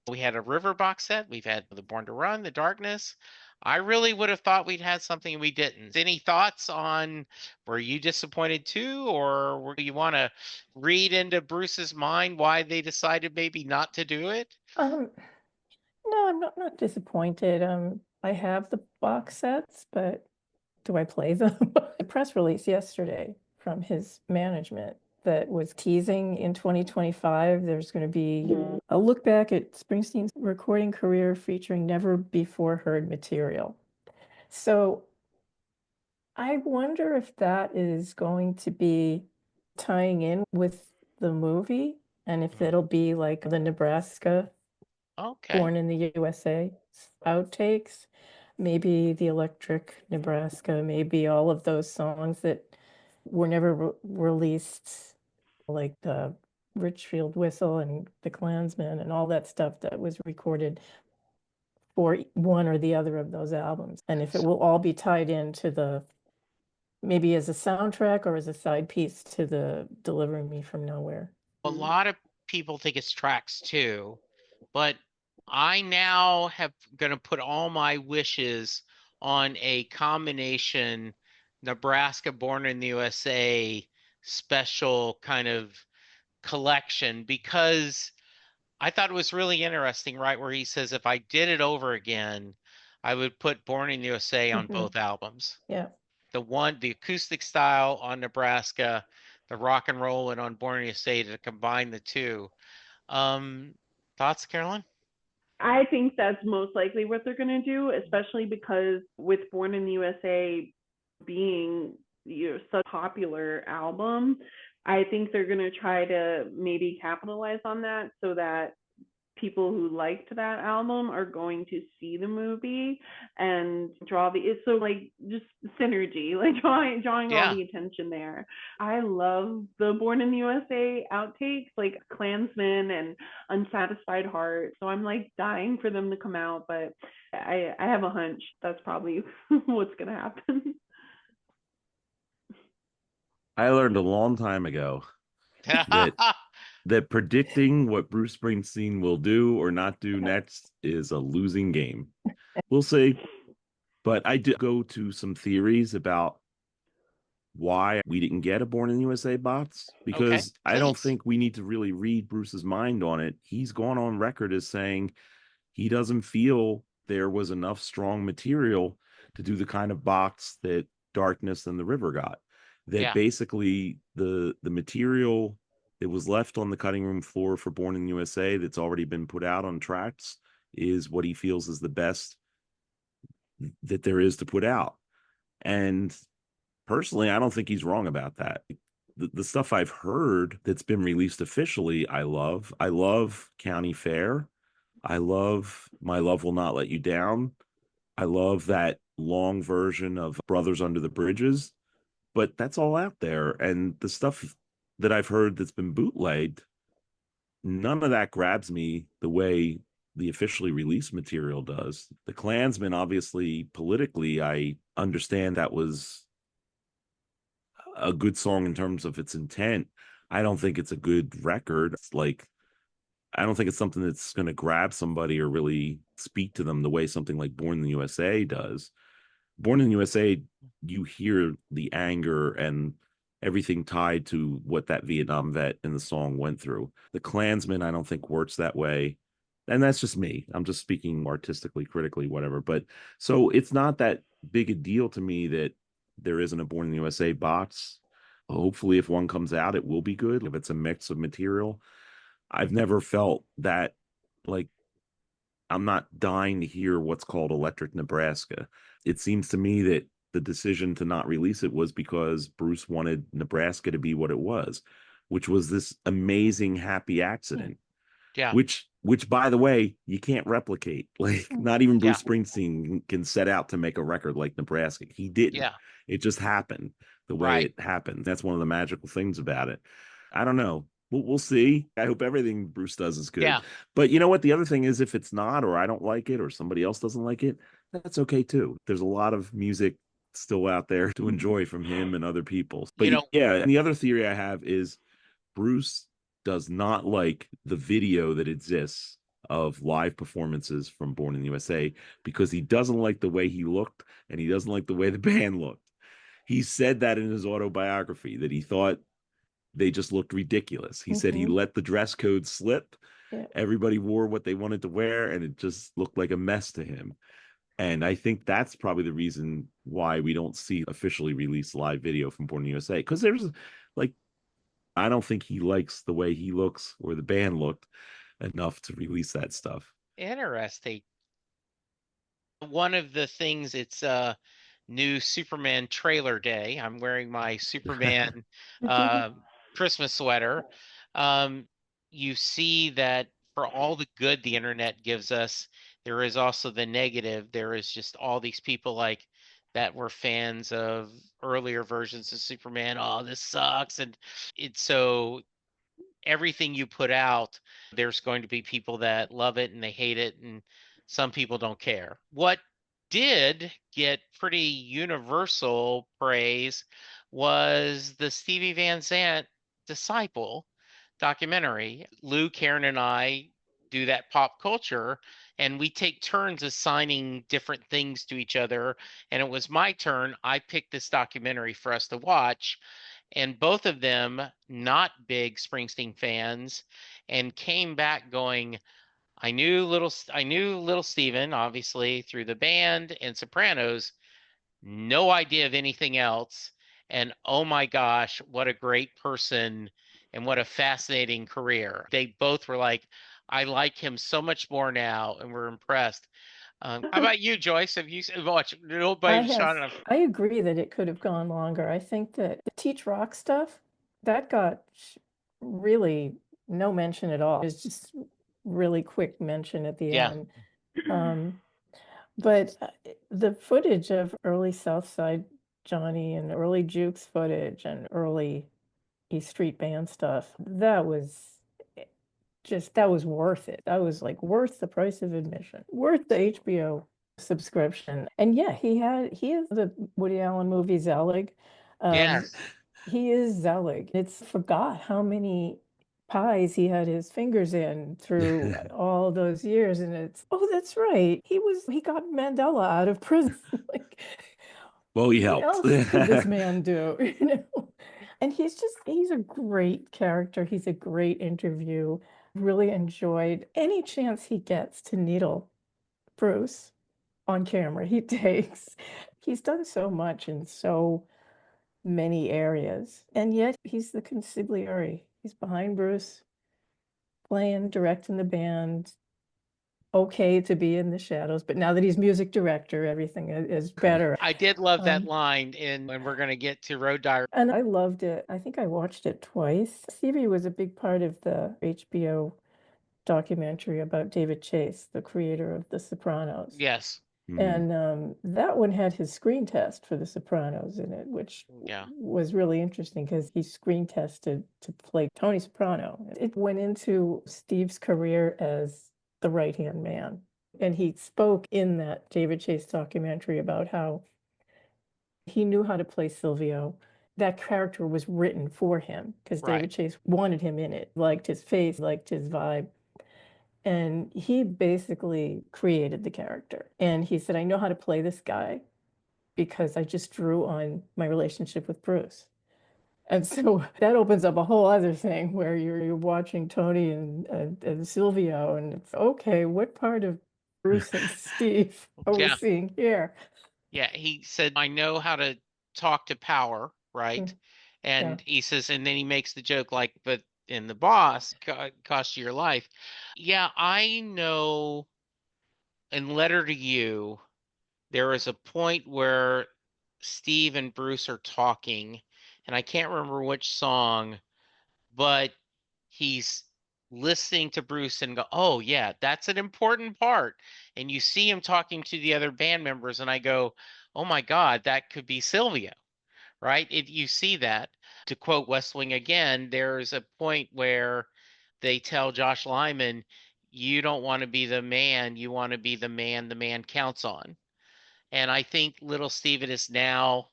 We had a River box set. We've had the Born to Run, The Darkness. I really would have thought we'd had something we didn't. Any thoughts on, were you disappointed too, or were you want to read into Bruce's mind why they decided maybe not to do it? No, I'm not disappointed. I have the box sets, but do I play them? A press release yesterday from his management that was teasing in 2025 there's going to be a look back at Springsteen's recording career featuring never before heard material. So I wonder if that is going to be tying in with the movie and if it'll be like the Nebraska Okay. Born in the USA outtakes, maybe the Electric Nebraska, maybe all of those songs that were never released, like the Richfield Whistle and the Klansman and all that stuff that was recorded for one or the other of those albums. And if it will all be tied into the, maybe as a soundtrack or as a side piece to the Delivering Me from Nowhere. A lot of people think it's tracks too, but I now have gonna put all my wishes on a combination Nebraska Born in the USA special kind of collection, because I thought it was really interesting, right? Where he says, if I did it over again, I would put Born in the USA on both albums. Yeah. The acoustic style on Nebraska, the rock and roll and on Born in the USA, to combine the two. Thoughts, Carolyn? I think that's most likely what they're going to do, especially because with Born in the USA being such a popular album, I think they're going to try to maybe capitalize on that so that people who liked that album are going to see the movie and draw it's so like just synergy, like drawing all the attention there. I love the Born in the USA outtakes, like Klansman and Unsatisfied Heart, so I'm like dying for them to come out, but I have a hunch that's probably what's gonna happen. I learned a long time ago that that predicting what Bruce Springsteen will do or not do next is a losing game. We'll see. But I did go to some theories about why we didn't get a Born in the USA box, because I don't think we need to really read Bruce's mind on it. He's gone on record as saying he doesn't feel there was enough strong material to do the kind of box that Darkness and the River got. That basically the material that was left on the cutting room floor for Born in the USA that's already been put out on tracks is what he feels is the best that there is to put out. And personally, I don't think he's wrong about that. The stuff I've heard that's been released officially, I love. I love County Fair. I love My Love Will Not Let You Down. I love that long version of Brothers Under the Bridges. But that's all out there. And the stuff that I've heard that's been bootlegged, none of that grabs me the way the officially released material does. The Klansman, obviously, politically, I understand that was a good song in terms of its intent. I don't think it's a good record. It's like, I don't think it's something that's going to grab somebody or really speak to them the way something like Born in the USA does. Born in the USA, you hear the anger and everything tied to what that Vietnam vet in the song went through. The Klansman, I don't think works that way. And that's just me. I'm just speaking artistically, critically, whatever. But so it's not that big a deal to me that there isn't a Born in the USA box. Hopefully, if one comes out, it will be good. If it's a mix of material, I've never felt that, like, I'm not dying to hear what's called Electric Nebraska. It seems to me that the decision to not release it was because Bruce wanted Nebraska to be what it was, which was this amazing happy accident. Yeah. Which by the way, you can't replicate. Like, not even Bruce Springsteen can set out to make a record like Nebraska. He didn't. Yeah. It just happened the way it happened. That's one of the magical things about it. I don't know. We'll see. I hope everything Bruce does is good. Yeah. But you know what? The other thing is, if it's not, or I don't like it, or somebody else doesn't like it, that's okay too. There's a lot of music still out there to enjoy from him and other people. But yeah, and the other theory I have is Bruce does not like the video that exists of live performances from Born in the USA because he doesn't like the way he looked and he doesn't like the way the band looked. He said that in his autobiography that he thought they just looked ridiculous. He said he let the dress code slip. Yeah. Everybody wore what they wanted to wear, and it just looked like a mess to him. And I think that's probably the reason why we don't see officially released live video from Born in the USA. Because there's like, I don't think he likes the way he looks or the band looked enough to release that stuff. Interesting. One of the things, it's new Superman trailer day. I'm wearing my Superman Christmas sweater. You see that for all the good the internet gives us, there is also the negative. There is just all these people like that were fans of earlier versions of Superman. Oh, this sucks. And it's so everything you put out, there's going to be people that love it and they hate it, and some people don't care. What did get pretty universal praise was the Stevie Van Zandt Disciple documentary. Lou, Karen, and I do that pop culture, and we take turns assigning different things to each other. And it was my turn. I picked this documentary for us to watch, and both of them not big Springsteen fans, and came back going, I knew little Steven obviously through the band and Sopranos, no idea of anything else, and oh my gosh, what a great person and what a fascinating career. They both were like, I like him so much more now, and we're impressed. How about you, Joyce? Have you watched nobody, Shawn? I agree that it could have gone longer. I think that the Teach Rock stuff, that got really no mention at all. It's just really quick mention at the Yeah. end. But the footage of early South Side Johnny and early Jukes footage and early East Street Band stuff, that was worth it. That was like worth the price of admission, worth the HBO subscription. And yeah, he is the Woody Allen movie Zelig. Yes. He is Zelig. It's forgot how many pies he had his fingers in through all those years. And it's, oh, that's right. He got Mandela out of prison. Like, well, he what helped. else could this man do? You know? And he's a great character. He's a great interview. Really enjoyed any chance he gets to needle Bruce on camera, he takes. He's done so much in so many areas, and yet he's the consigliere. He's behind Bruce, playing, directing the band. Okay to be in the shadows, but now that he's music director, everything is better. I did love that line when we're going to get to Road Diary. And I loved it. I think I watched it twice. Stevie was a big part of the HBO documentary about David Chase, the creator of The Sopranos. Yes. And that one had his screen test for The Sopranos in it, which was really interesting because he screen tested to play Tony Soprano. It went into Steve's career as the right-hand man. And he spoke in that David Chase documentary about how he knew how to play Silvio. That character was written for him because David Chase wanted him in it, liked his face, liked his vibe. And he basically created the character. And he said, I know how to play this guy because I just drew on my relationship with Bruce. And so that opens up a whole other thing where you're watching Tony and Silvio, and it's okay, what part of Bruce and Steve are we seeing here? Yeah, he said, I know how to talk to power, right? And he says, and then he makes the joke like, but in the boss cost you your life. Yeah, I know in Letter to You, there is a point where Steve and Bruce are talking, and I can't remember which song, but he's listening to Bruce and go, oh yeah, that's an important part. And you see him talking to the other band members, and I go, oh my God, that could be Silvio, right? If you see that, to quote West Wing again, there's a point where they tell Josh Lyman, you don't want to be the man, you want to be the man counts on. And I think little Steven is now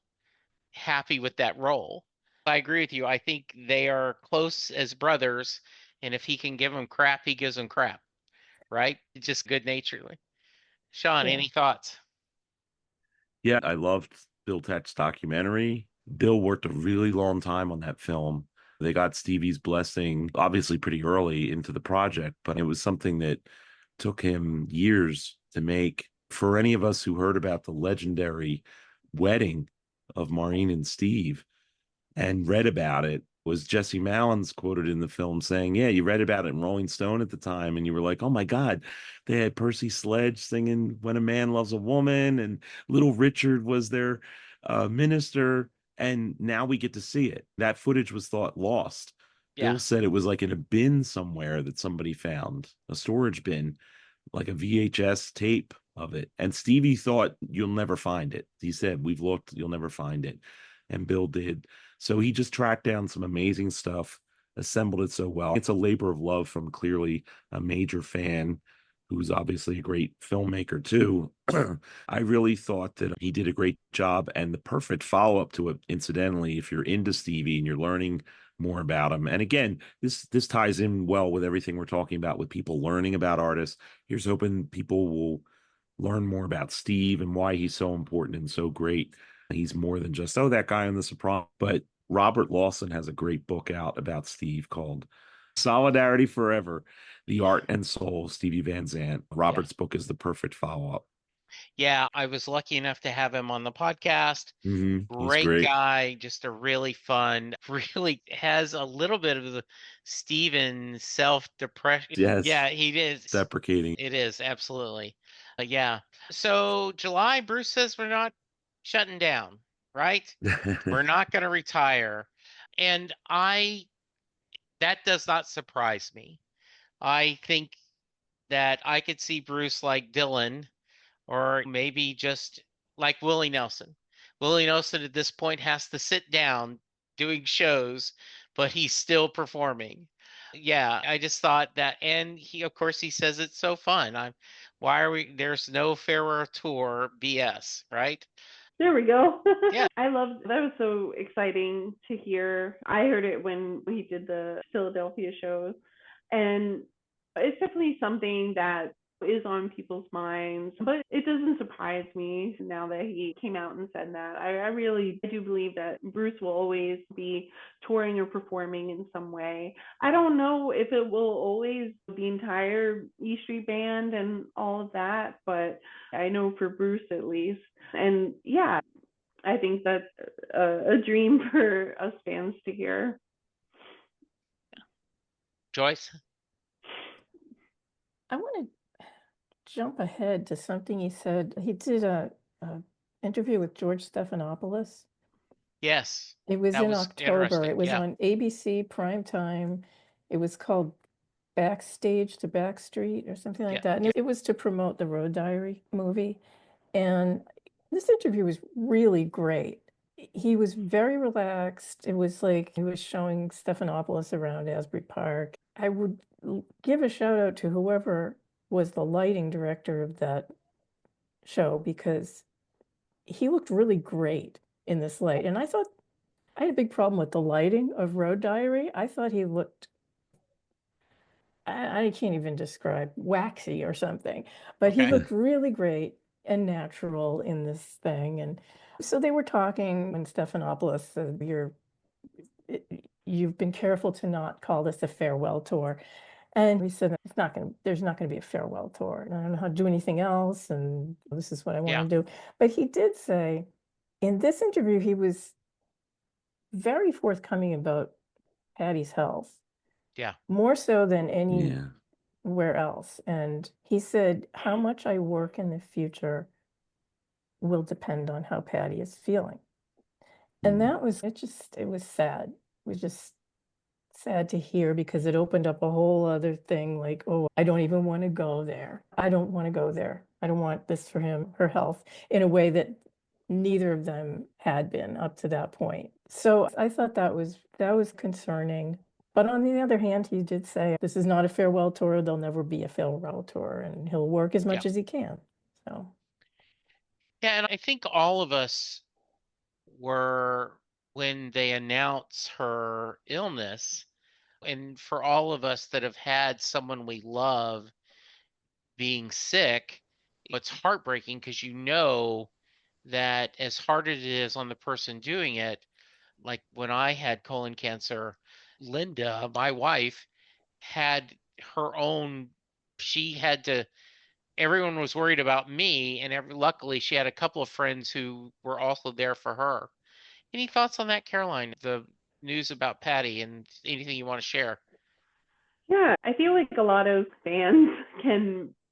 happy with that role. I agree with you. I think they are close as brothers, and if he can give him crap, he gives him crap, right? Just good naturedly. Shawn, Yeah. any thoughts? Yeah, I loved Bill Tech's documentary. Bill worked a really long time on that film. They got Stevie's blessing, obviously pretty early into the project, but it was something that took him years to make. For any of us who heard about the legendary wedding of Maureen and Steve and read about it, was Jesse Mallon's quoted in the film saying, yeah, you read about it in Rolling Stone at the time, and you were like, oh my God, they had Percy Sledge singing When a Man Loves a Woman, and Little Richard was their minister. And now we get to see it. That footage was thought lost. Yeah. Bill said it was like in a bin somewhere that somebody found, a storage bin, like a VHS tape of it. And Stevie thought, you'll never find it. He said, we've looked, you'll never find it. And Bill did. So he just tracked down some amazing stuff, assembled it so well. It's a labor of love from clearly a major fan who's obviously a great filmmaker too. I really thought that he did a great job, and the perfect follow-up to it, incidentally, if you're into Stevie and you're learning more about him. And again, this ties in well with everything we're talking about with people learning about artists. Here's hoping people will learn more about Steve and why he's so important and so great. He's more than just, oh, that guy on The Sopranos. But Robert Lawson has a great book out about Steve called Solidarity Forever, The Art and Soul of Stevie Van Zandt. Robert's book is the perfect follow-up. Yeah, I was lucky enough to have him on the podcast. He's Great great. guy, just a really fun, really has a little bit of the Steven self-depression. Yes. Yeah, he is. Deprecating. It is, absolutely. Yeah. So July, Bruce says we're not shutting down, right? We're not going to retire. And that does not surprise me. I think that I could see Bruce like Dylan, or maybe just like Willie Nelson. Willie Nelson at this point has to sit down doing shows, but he's still performing. Yeah, I just thought that, and he, of course, he says it's so fun. Why are we? There's no farewell tour BS, right? There we go. Yeah. I love that. Was so exciting to hear. I heard it when he did the Philadelphia shows, and it's definitely something that is on people's minds. But it doesn't surprise me now that he came out and said that. I really do believe that Bruce will always be touring or performing in some way. I don't know if it will always the entire E Street Band and all of that, but I know for Bruce at least. And yeah, I think that's a dream for us fans to hear. Joyce? I want to jump ahead to something he said. He did a interview with George Stephanopoulos. Yes. It was That in was October. interesting. It was Yeah. on ABC primetime. It was called Backstage to Backstreet or something like that. And it was to promote the Road Diary movie. And this interview was really great. He was very relaxed. It was like he was showing Stephanopoulos around Asbury Park. I would give a shout out to whoever was the lighting director of that show, because he looked really great in this light. And I thought I had a big problem with the lighting of Road Diary. I thought he looked, I can't even describe, waxy or something, but he Okay. looked really great and natural in this thing. And so they were talking, and Stephanopoulos said, you've been careful to not call this a farewell tour. And we said, there's not going to be a farewell tour. And I don't know how to do anything else. And this is what I want to do. But he did say in this interview, he was very forthcoming about Patty's health. Yeah. More so than anywhere else. And he said, how much I work in the future will depend on how Patty is feeling. And that was, it was sad. It was just sad to hear, because it opened up a whole other thing, like, oh, I don't even want to go there. I don't want to go there. I don't want this for her health, in a way that neither of them had been up to that point. So I thought that was concerning. But on the other hand, he did say, this is not a farewell tour. There'll never be a farewell tour, and he'll work as much as he can. So. Yeah, and I think all of us were, when they announce her illness, and for all of us that have had someone we love being sick, it's heartbreaking because you know that as hard as it is on the person doing it, like when I had colon cancer, Linda, my wife, had her own, she had to, everyone was worried about me, and luckily she had a couple of friends who were also there for her. Any thoughts on that, Caroline? The news about Patty and anything you want to share? Yeah, I feel like a lot of fans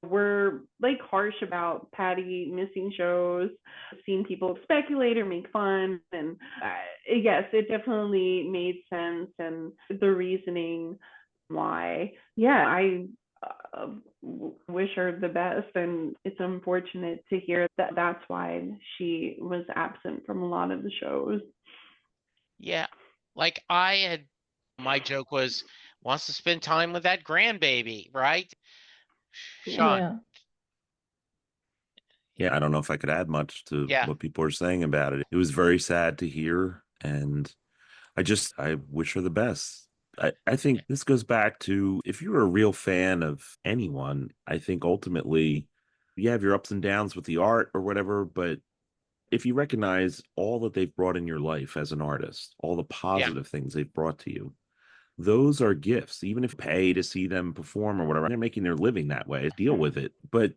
were like harsh about Patty missing shows, seeing people speculate or make fun, and yes, it definitely made sense and the reasoning why. Yeah, I uh, wish her the best, and it's unfortunate to hear that that's why she was absent from a lot of the shows. Yeah, like I had, my joke was wants to spend time with that grandbaby, right? Shawn, Yeah. Yeah, I don't know if I could add much to yeah, what people are saying about it. It was very sad to hear, and I wish her the best. I think this goes back to if you're a real fan of anyone, I think ultimately you have your ups and downs with the art or whatever, but if you recognize all that they've brought in your life as an artist, all the yeah, positive things they've brought to you, those are gifts. Even if you pay to see them perform or whatever, they're making their living that way. Deal with it. But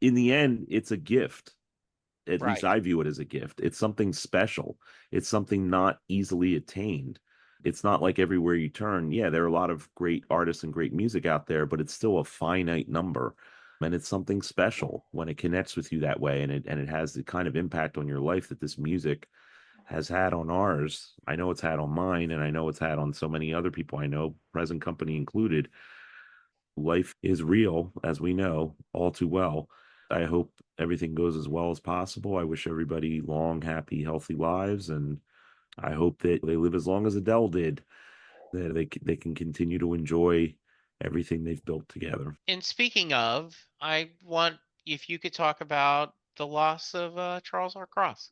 in the end, it's a gift. At least right. I view it as a gift. It's something special. It's something not easily attained. It's not like everywhere you turn. Yeah, there are a lot of great artists and great music out there, but it's still a finite number. And it's something special when it connects with you that way, and it has the kind of impact on your life that this music has had on ours. I know it's had on mine, and I know it's had on so many other people I know, present company included. Life is real, as we know all too well. I hope everything goes as well as possible. I wish everybody long, happy, healthy lives, and I hope that they live as long as Adele did, that they can continue to enjoy everything they've built together. And speaking of, I want if you could talk about the loss of Charles R. Cross.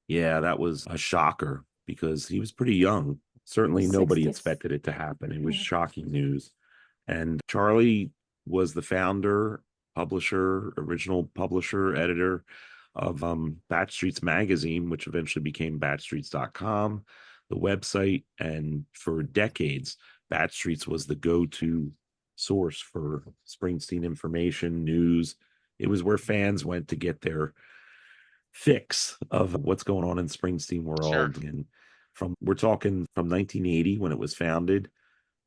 Yeah, that was a shocker because he was pretty young. Certainly nobody 60s. expected it to happen. It was Yeah. shocking news. And Charlie was the founder, publisher, original publisher, editor of Backstreets magazine, which eventually became Backstreets.com, the website. And for decades, Backstreets was the go-to source for Springsteen information, news. It was where fans went to get their fix of what's going on in Springsteen Sure. world. And we're talking from 1980 when it was founded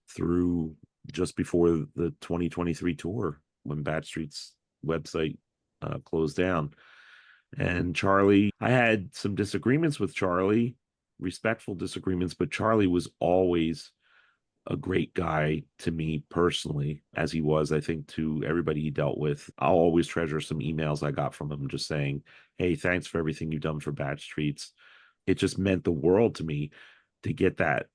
through just before the 2023 tour when Backstreet's website closed down. And Charlie, I had some disagreements with Charlie, respectful disagreements, but Charlie was always a great guy to me personally, as he was, I think, to everybody he dealt with. I'll always treasure some emails I got from him just saying, hey, thanks for everything you've done for Backstreets. It just meant the world to me to get that.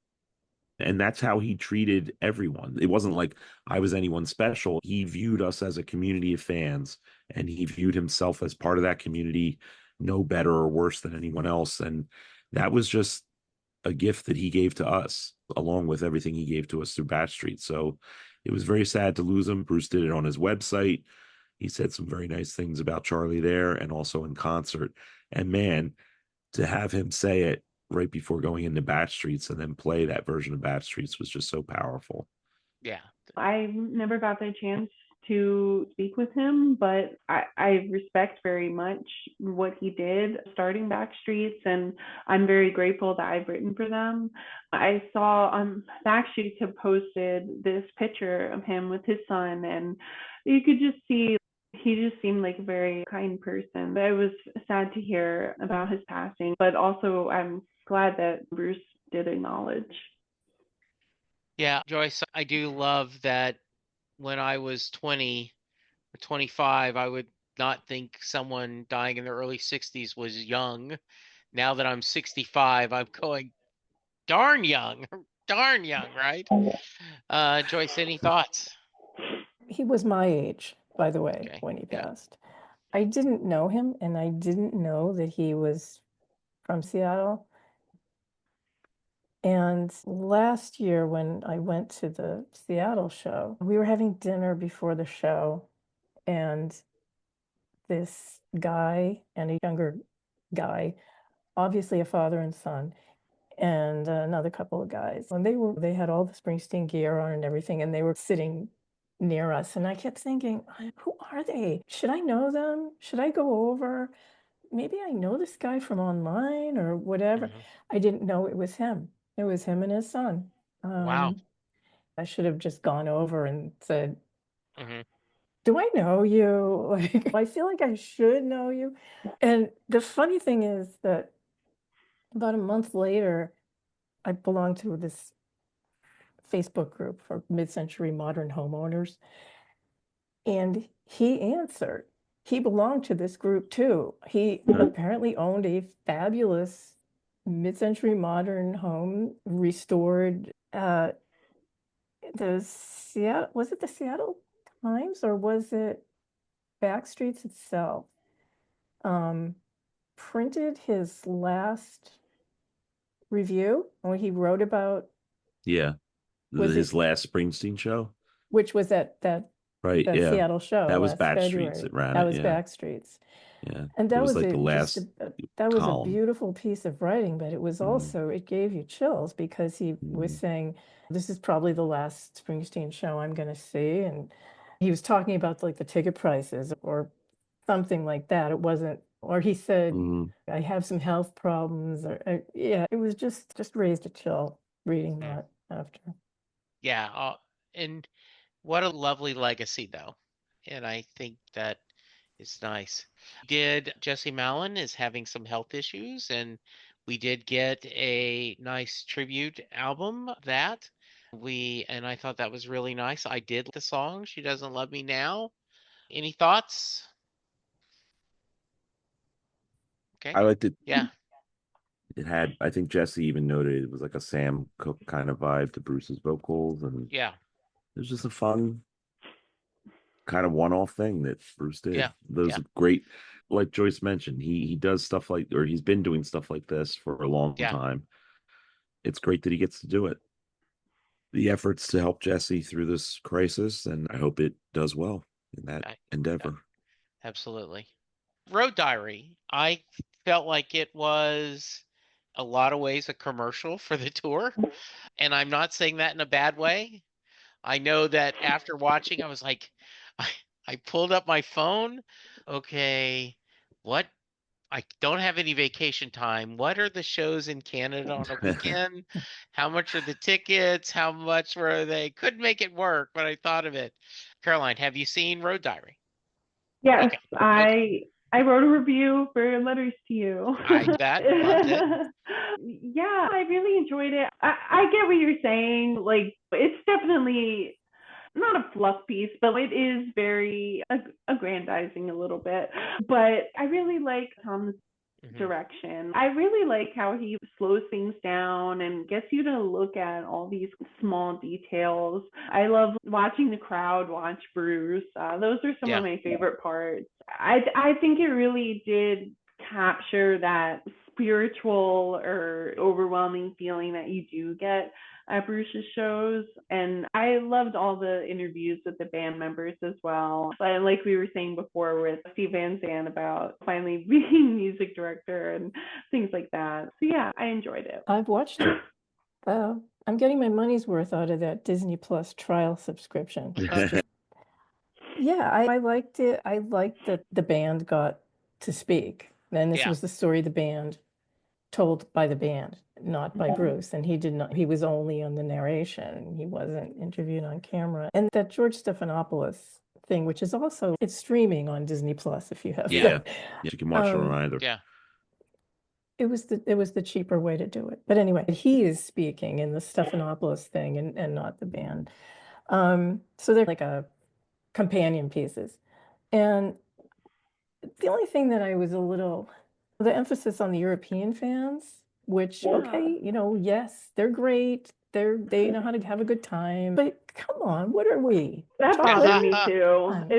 And that's how he treated everyone. It wasn't like I was anyone special. He viewed us as a community of fans, and he viewed himself as part of that community, no better or worse than anyone else. And that was just a gift that he gave to us, along with everything he gave to us through Batch Street. So it was very sad to lose him. Bruce did it on his website. He said some very nice things about Charlie there and also in concert. And man, to have him say it right before going into Batch Streets and then play that version of Batch Streets was just so powerful. Yeah. I never got the chance to speak with him, but I respect very much what he did starting Backstreets, and I'm very grateful that I've written for them. I saw Backstreets have posted this picture of him with his son, and you could just see he just seemed like a very kind person. It was sad to hear about his passing, but also I'm glad that Bruce did acknowledge. Yeah, Joyce, I do love that when I was 20 or 25, I would not think someone dying in their early 60s was young. Now that I'm 65, I'm going darn young, darn young, right? Joyce, any thoughts? He was my age, by the way, Okay. when he Yeah. passed. I didn't know him, and I didn't know that he was from Seattle. And last year, when I went to the Seattle show, we were having dinner before the show, and this guy and a younger guy, obviously a father and son, and another couple of guys, and they had all the Springsteen gear on and everything, and they were sitting near us, and I kept thinking, who are they? Should I know them? Should I go over? Maybe I know this guy from online or whatever. I didn't know it was him. It was him and his son. Wow. I should have just gone over and said, hmm do I know you? Like, I feel like I should know you. And the funny thing is that about a month later, I belonged to this Facebook group for mid-century modern homeowners, and he answered. He belonged to this group too. He apparently owned a fabulous mid-century modern home, restored. Was it the Seattle Times or was it Backstreets itself? Printed his last review when he wrote about Yeah. Was His it- last Springsteen show. which was that Right. that Yeah. Seattle show That was last Backstreets February. that ran That it. was Yeah. Backstreets. Yeah. And It that was was like the last that was a column. beautiful piece of writing, but it was also, it gave you chills because he was saying, this is probably the last Springsteen show I'm going to see. And he was talking about like the ticket prices or something like that. It wasn't, or he said, Mhm. I have some health problems, or yeah, it was just raised a chill reading that after. Yeah. And what a lovely legacy, though. And I think that is nice. Jesse Mallon is having some health issues, and we did get a nice tribute album of that. And I thought that was really nice. I did the song She Doesn't Love Me Now. Any thoughts? Okay. I liked it. Yeah. It had, I think Jesse even noted it was like a Sam Cooke kind of vibe to Bruce's vocals, and Yeah. it was just a fun kind of one-off thing that Bruce did. Yeah. Those Yeah. great, like Joyce mentioned, he does stuff like, or he's been doing stuff like this for a long Yeah. time. It's great that he gets to do it. The efforts to help Jesse through this crisis, and I hope it does well in that endeavor. Absolutely. Road Diary. I felt like it was a lot of ways a commercial for the tour. And I'm not saying that in a bad way. I know that after watching, I was like, I, I pulled up my phone. Okay, what? I don't have any vacation time. What are the shows in Canada on a weekend? How much are the tickets? How much were they? Couldn't make it work, but I thought of it. Caroline, have you seen Road Diary? Yes, Okay. I wrote a review for Letters to You. I that loved it. Yeah, I really enjoyed it. I get what you're saying. Like, it's definitely not a fluff piece, but it is very aggrandizing a little bit. But I really like Tom's direction. I really like how he slows things down and gets you to look at all these small details. I love watching the crowd watch Bruce. Those are some of my favorite parts. I think it really did capture that spiritual or overwhelming feeling that you do get at Bruce's shows. And I loved all the interviews with the band members as well. But like we were saying before with Steve Van Zandt about finally being music director and things like that. So yeah, I enjoyed it. I've watched it. I'm getting my money's worth out of that Disney Plus trial subscription. Yeah, I liked it. I liked that the band got to speak. And this was the story the band told by the band, not by Bruce. And he was only on the narration. He wasn't interviewed on camera. And that George Stephanopoulos thing, which is also, it's streaming on Disney Plus if you have that. You can watch it on either. Yeah. It was the cheaper way to do it. But anyway, he is speaking in the Stephanopoulos thing and not the band. So they're like a companion pieces. And the only thing that I was the emphasis on the European fans, which, okay, yes, they're great. they know how to have a good time. But come on, what are we? That bothered me Chocolate? too.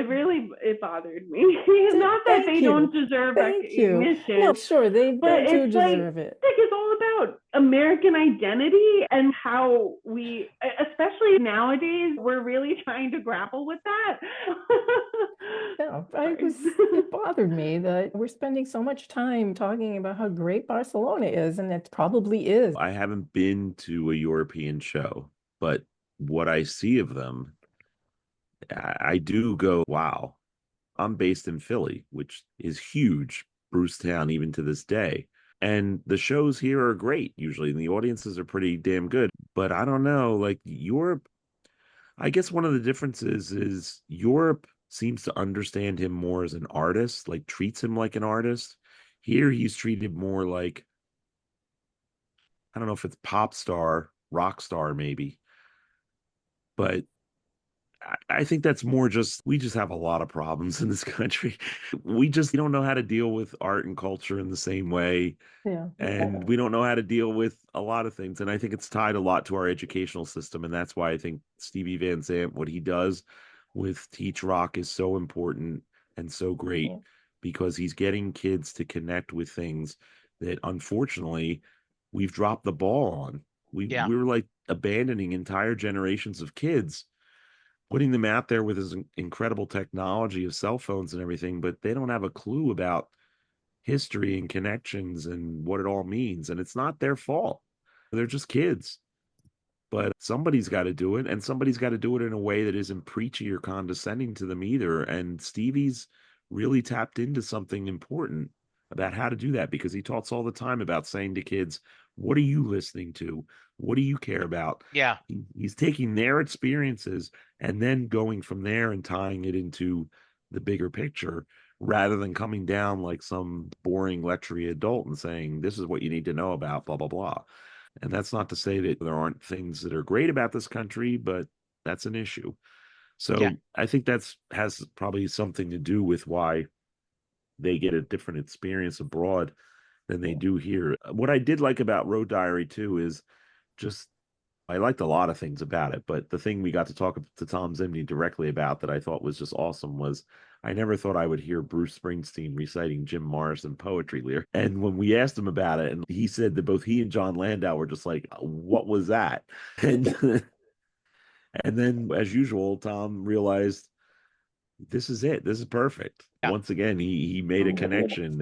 It bothered me. Not that Thank they you. don't deserve Thank you. recognition. No, sure, they but do it's like, deserve it. it's all about American identity and how we, especially nowadays, we're really trying to grapple with that. No, Sorry. it bothered me that we're spending so much time talking about how great Barcelona is, and it probably is. I haven't been to a European show, but what I see of them, I do go, wow. I'm based in Philly, which is huge, Bruce Town, even to this day. And the shows here are great usually, and the audiences are pretty damn good. But I don't know, like Europe, I guess one of the differences is Europe seems to understand him more as an artist, like treats him like an artist. Here he's treated more like, I don't know if it's pop star, rock star, maybe. But I think that's more just we just have a lot of problems in this country. We just don't know how to deal with art and culture in the same way. Yeah. And we don't know how to deal with a lot of things. And I think it's tied a lot to our educational system. And that's why I think Stevie Van Zandt, what he does with Teach Rock is so important and so great because he's getting kids to connect with things that unfortunately we've dropped the ball on. We were like abandoning entire generations of kids, putting them out there with his incredible technology of cell phones and everything, but they don't have a clue about history and connections and what it all means. And it's not their fault. They're just kids. But somebody's got to do it, and somebody's got to do it in a way that isn't preachy or condescending to them either. And Stevie's really tapped into something important about how to do that because he talks all the time about saying to kids, what are you listening to? What do you care about? Yeah. He's taking their experiences and then going from there and tying it into the bigger picture rather than coming down like some boring lectury adult and saying, this is what you need to know about, blah, blah, blah. And that's not to say that there aren't things that are great about this country, but that's an issue. So I think that's has probably something to do with why they get a different experience abroad than they do here. What I did like about Road Diary too is just I liked a lot of things about it, but the thing we got to talk to Tom Zimney directly about that I thought was just awesome was I never thought I would hear Bruce Springsteen reciting Jim Morrison poetry lyrics. And when we asked him about it, and he said that both he and John Landau were just like, what was that? And and then as usual, Tom realized this is it. This is perfect. Yeah. Once again, he made a connection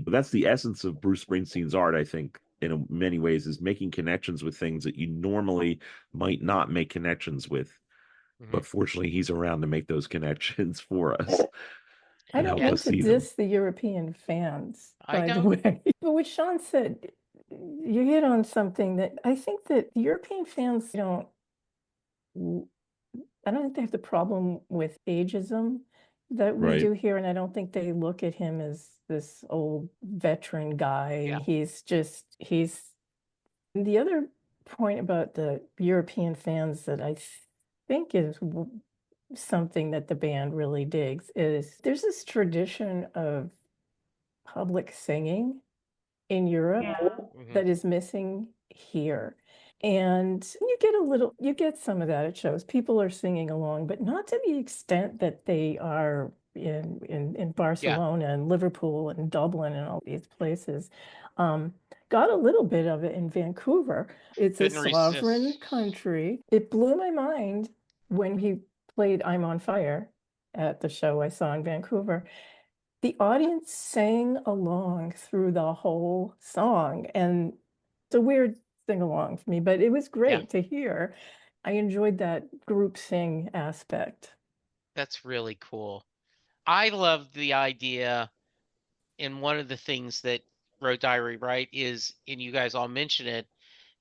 that's the essence of Bruce Springsteen's art, I think, in many ways, is making connections with things that you normally might not make connections with. But fortunately, he's around to make those connections for us. I don't mean to diss the European fans, by the way. But what Shawn said, you hit on something that I think that the European fans I don't think they have the problem with ageism that we do here, and I don't think they look at him as this old veteran guy. He's the other point about the European fans that I think is something that the band really digs is there's this tradition of public singing in Europe that is missing here. And you get some of that at shows. People are singing along, but not to the extent that they are in Barcelona and Liverpool and Dublin and all these places. Got a little bit of it in Vancouver. It's a sovereign country. It blew my mind when he played I'm on Fire at the show I saw in Vancouver. The audience sang along through the whole song, and it's a weird sing along for me, but it was great to hear. I enjoyed that group sing aspect. That's really cool. I love the idea, and one of the things that Road Diary, right, is, and you guys all mention it,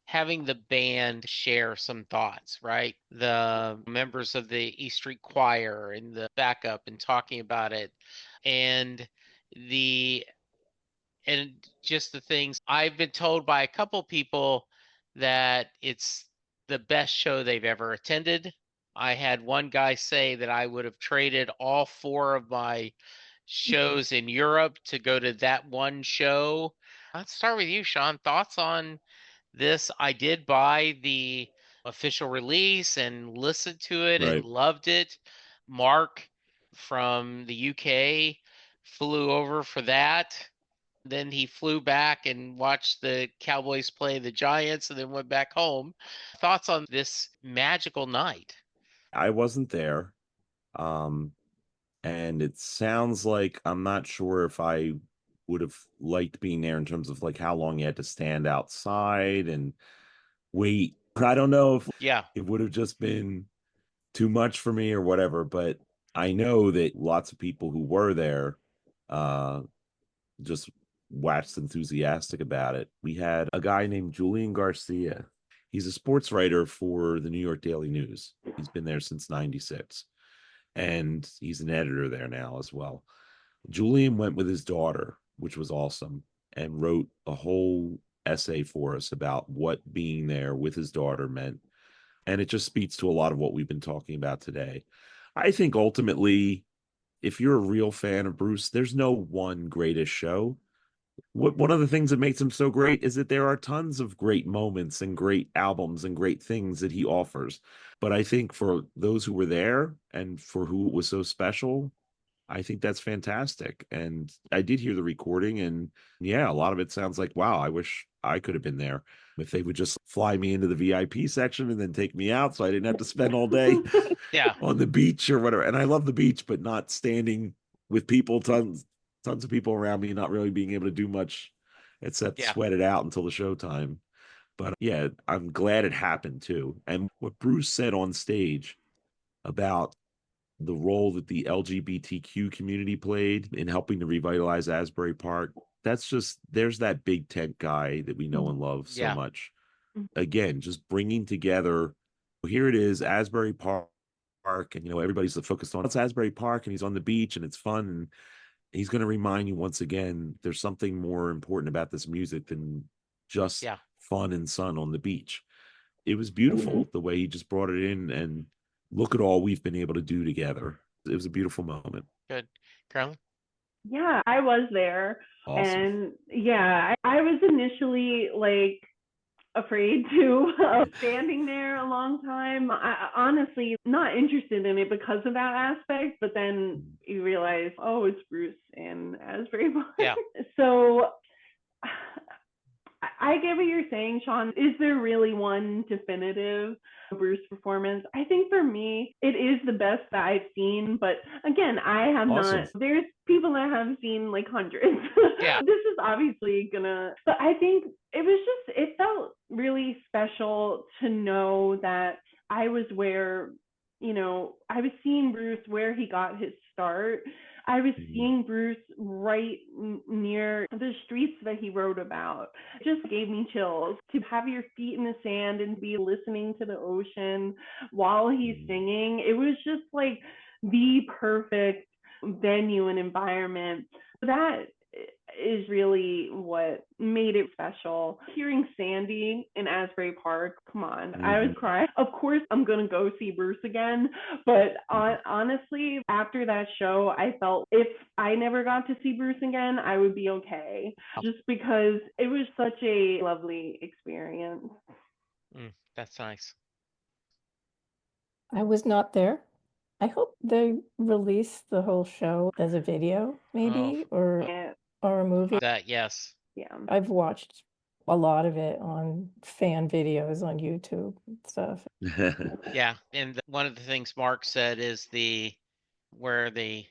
having the band share some thoughts, right? The members of the E Street Choir and the backup and talking about it. And just the things I've been told by a couple people that it's the best show they've ever attended. I had one guy say that I would have traded all 4 of my shows in Europe to go to that one show. Let's start with you, Shawn. Thoughts on this? I did buy the official release and listened to it and Right. loved it. Mark from the UK flew over for that. Then he flew back and watched the Cowboys play the Giants and then went back home. Thoughts on this magical night? I wasn't there. Um, and it sounds like I'm not sure if I would have liked being there in terms of like how long you had to stand outside and wait. I don't know if Yeah. it would have just been too much for me or whatever, but I know that lots of people who were there uh just waxed enthusiastic about it. We had a guy named Julian Garcia. He's a sports writer for the New York Daily News. He's been there since 96 and he's an editor there now as well. Julian went with his daughter, which was awesome, and wrote a whole essay for us about what being there with his daughter meant. And it just speaks to a lot of what we've been talking about today. I think ultimately, if you're a real fan of Bruce, there's no one greatest show. One of the things that makes him so great is that there are tons of great moments and great albums and great things that he offers. But I think for those who were there and for who it was so special, I think that's fantastic. And I did hear the recording, and yeah, a lot of it sounds like, wow, I wish I could have been there. If they would just fly me into the VIP section and then take me out so I didn't have to spend all day Yeah. on the beach or whatever. And I love the beach, but not standing with people, tons of people around me, not really being able to do much except Yeah. sweat it out until the showtime. But yeah, I'm glad it happened too. And what Bruce said on stage about the role that the LGBTQ community played in helping to revitalize Asbury Park, that's just, there's that big tent guy that we know and love so Yeah. much. Again, just bringing together, here it is, Asbury Park, and everybody's focused on it's Asbury Park and he's on the beach and it's fun. And he's going to remind you once again, there's something more important about this music than just Yeah. fun and sun on the beach. It was beautiful the way he just brought it in, and look at all we've been able to do together. It was a beautiful moment. Good. Carolyn? Yeah, I was there. Awesome. And yeah, I was initially like afraid to of standing there a long time. I honestly not interested in it because of that aspect, but then you realize, oh, it's Bruce and Asbury Park. Yeah. So I get what you're saying, Shawn. Is there really one definitive Bruce performance? I think for me, it is the best that I've seen. But again, I have Awesome. not. There's people that have seen like hundreds. Yeah. This is obviously gonna. But I think it was just. It felt really special to know that I was where, I was seeing Bruce where he got his start. I was seeing Bruce right near the streets that he wrote about. It just gave me chills to have your feet in the sand and be listening to the ocean while he's singing. It was just like the perfect venue and environment. That is really what made it special. Hearing Sandy in Asbury Park, come on, I was crying. Of course, I'm going to go see Bruce again. But honestly, after that show, I felt if I never got to see Bruce again, I would be okay. Just because it was such a lovely experience. That's nice. I was not there. I hope they release the whole show as a video, maybe, or a movie. That, yes. Yeah. I've watched a lot of it on fan videos on YouTube and stuff. Yeah. And one of the things Mark said is where do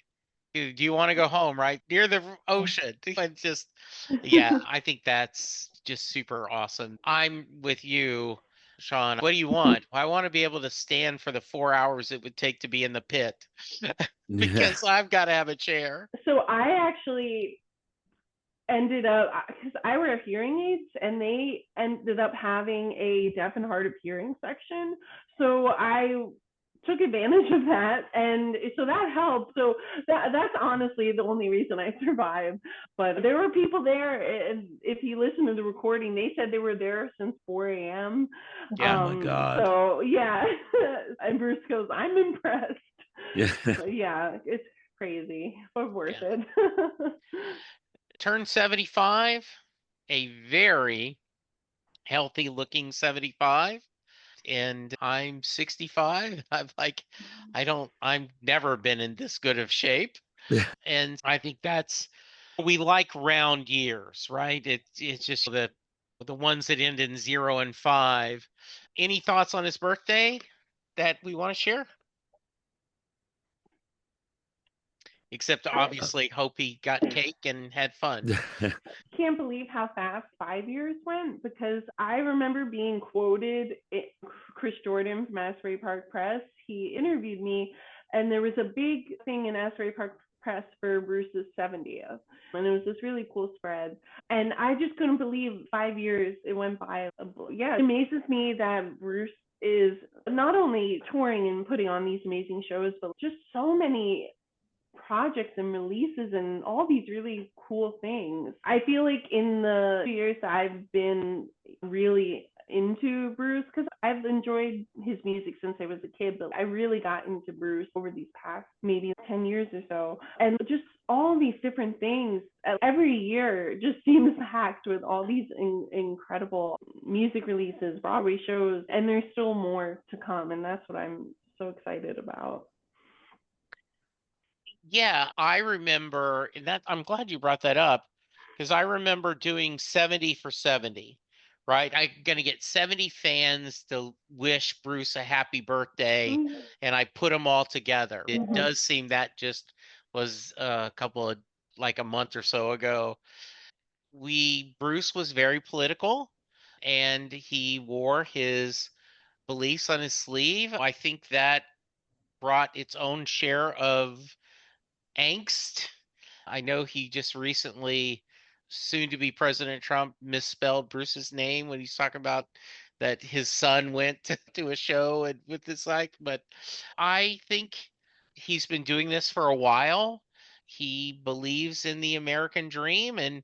you want to go home, right? Near the ocean. And just, yeah, I think that's just super awesome. I'm with you, Shawn. What do you want? I want to be able to stand for the 4 hours it would take to be in the pit because I've got to have a chair. So I actually ended up, because I wear hearing aids, and they ended up having a deaf and hard of hearing section. So I took advantage of that, and so that helped. So that's honestly the only reason I survived. But there were people there, and if you listen to the recording, they said they were there since 4 a.m. Yeah. Oh my God. So yeah, and Bruce goes, I'm impressed. Yeah. Yeah, it's crazy, but worth it. Turned 75, a very healthy looking 75. and I'm 65. I've never been in this good of shape. And I think we like round years, right? It's just the ones that end in 0 and 5. Any thoughts on his birthday that we want to share? Except obviously hope he got cake and had fun. Can't believe how fast 5 years went, because I remember being quoted. Chris Jordan from Asbury Park Press, he interviewed me, and there was a big thing in Asbury Park Press for Bruce's 70th, and it was this really cool spread, and I just couldn't believe 5 years it went by. Yeah, it amazes me that Bruce is not only touring and putting on these amazing shows, but just so many projects and releases and all these really cool things. I feel like in the years I've been really into Bruce, because I've enjoyed his music since I was a kid, but I really got into Bruce over these past maybe 10 years or so. And just all these different things, every year just seems packed with all these incredible music releases, Broadway shows, and there's still more to come. And that's what I'm so excited about. Yeah, I remember that. I'm glad you brought that up, because I remember doing 70 for 70, right? I'm going to get 70 fans to wish Bruce a happy birthday, and I put them all together. It does seem that just was like a month or so ago. Bruce was very political, and he wore his beliefs on his sleeve. I think that brought its own share of angst. I know he just recently, soon to be President Trump, misspelled Bruce's name when he's talking about that his son went to a show and with this but I think he's been doing this for a while. He believes in the American dream and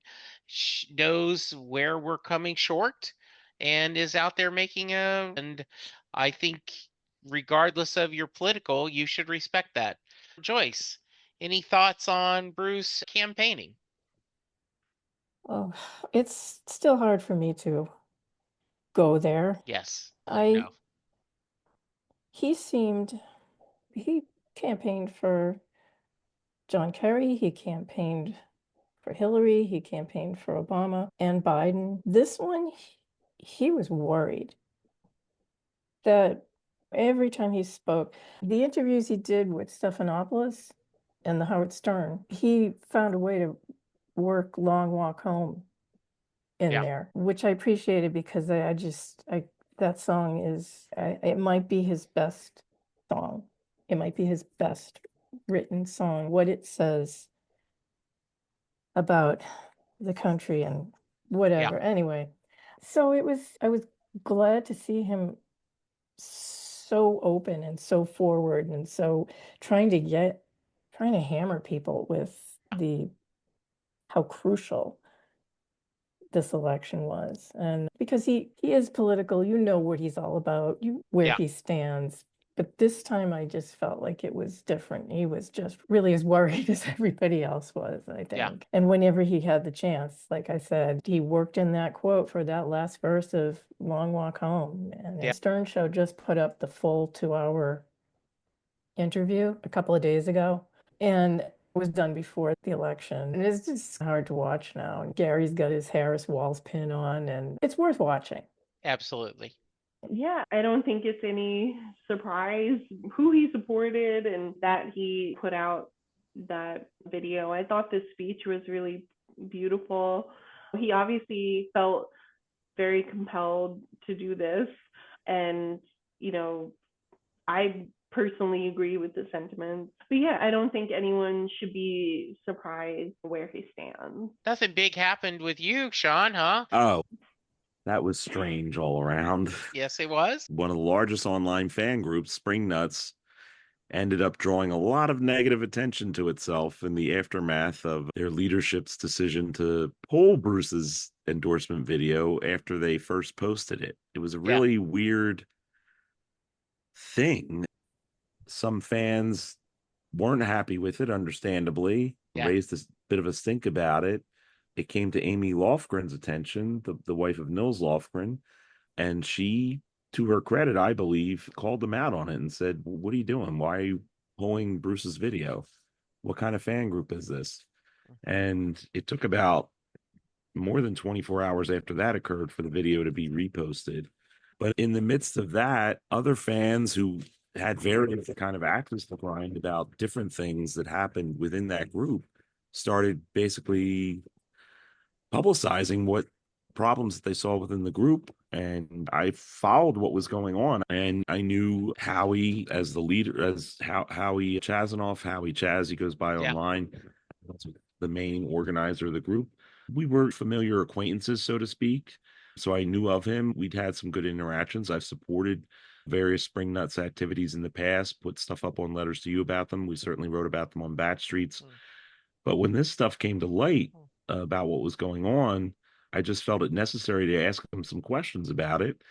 knows where we're coming short and is out there and I think regardless of your political, you should respect that. Joyce, any thoughts on Bruce campaigning? Oh, it's still hard for me to go there. Yes. He campaigned for John Kerry, he campaigned for Hillary, he campaigned for Obama and Biden. This one, he was worried that every time he spoke, the interviews he did with Stephanopoulos and the Howard Stern, he found a way to work Long Walk Home in there, which I appreciated, because that song it might be his best song. It might be his best written song. What it says about the country and whatever. Anyway, so I was glad to see him so open and so forward and so trying to hammer people with how crucial this election was. And because he is political, you know what he's all about, where he stands. But this time I just felt like it was different. He was just really as worried as everybody else was, I think. And whenever he had the chance, like I said, he worked in that quote for that last verse of Long Walk Home. And the Stern Show just put up the full 2-hour interview a couple of days ago. And it was done before the election. And it's just hard to watch now. And Gary's got his Harris Walls pin on, and it's worth watching. Absolutely. Yeah, I don't think it's any surprise who he supported and that he put out that video. I thought this speech was really beautiful. He obviously felt very compelled to do this. And, I personally agree with the sentiment. But yeah, I don't think anyone should be surprised where he stands. Nothing big happened with you, Shawn, huh? Oh, that was strange all around. Yes, it was. One of the largest online fan groups, Spring Nuts, ended up drawing a lot of negative attention to itself in the aftermath of their leadership's decision to pull Bruce's endorsement video after they first posted it. It was a really weird thing. Some fans weren't happy with it, understandably, raised a bit of a stink about it. It came to Amy Lofgren's attention, the wife of Nils Lofgren, and she to her credit, I believe, called them out on it and said, "What are you doing? Why are you pulling Bruce's video? What kind of fan group is this?" And it took about more than 24 hours after that occurred for the video to be reposted. But in the midst of that, other fans who had various kind of access to find about different things that happened within that group started basically publicizing what problems that they saw within the group. And I followed what was going on, and I knew Howie as the leader, as Howie Chazanoff, Howie Chaz, he goes by Yeah. online, the main organizer of the group. We were familiar acquaintances, so to speak. So I knew of him. We'd had some good interactions. I've supported various Spring Nuts activities in the past, put stuff up on Letters to You about them. We certainly wrote about them on Backstreets. But when this stuff came to light about what was going on, I just felt it necessary to ask him some questions about it,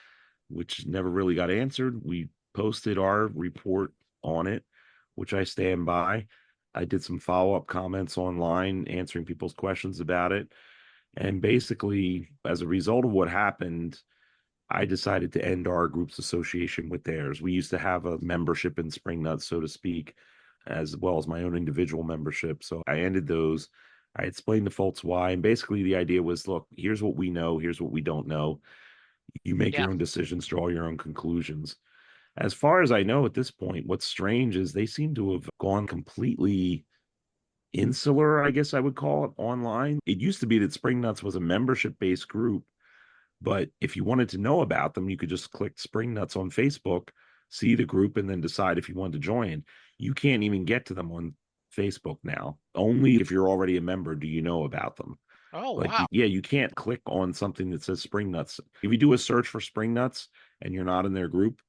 which never really got answered. We posted our report on it, which I stand by. I did some follow-up comments online answering people's questions about it. And basically, as a result of what happened, I decided to end our group's association with theirs. We used to have a membership in Spring Nuts, so to speak, as well as my own individual membership. So I ended those. I explained the folks why. And basically, the idea was, look, here's what we know, here's what we don't know. You make Yeah. your own decisions, draw your own conclusions. As far as I know at this point, what's strange is they seem to have gone completely insular, I guess I would call it, online. It used to be that Spring Nuts was a membership-based group, but if you wanted to know about them, you could just click Spring Nuts on Facebook, see the group, and then decide if you wanted to join. You can't even get to them on Facebook now. Only if you're already a member do you know about them. Oh, Like, wow. yeah, you can't click on something that says Spring Nuts. If you do a search for Spring Nuts and you're not in their group,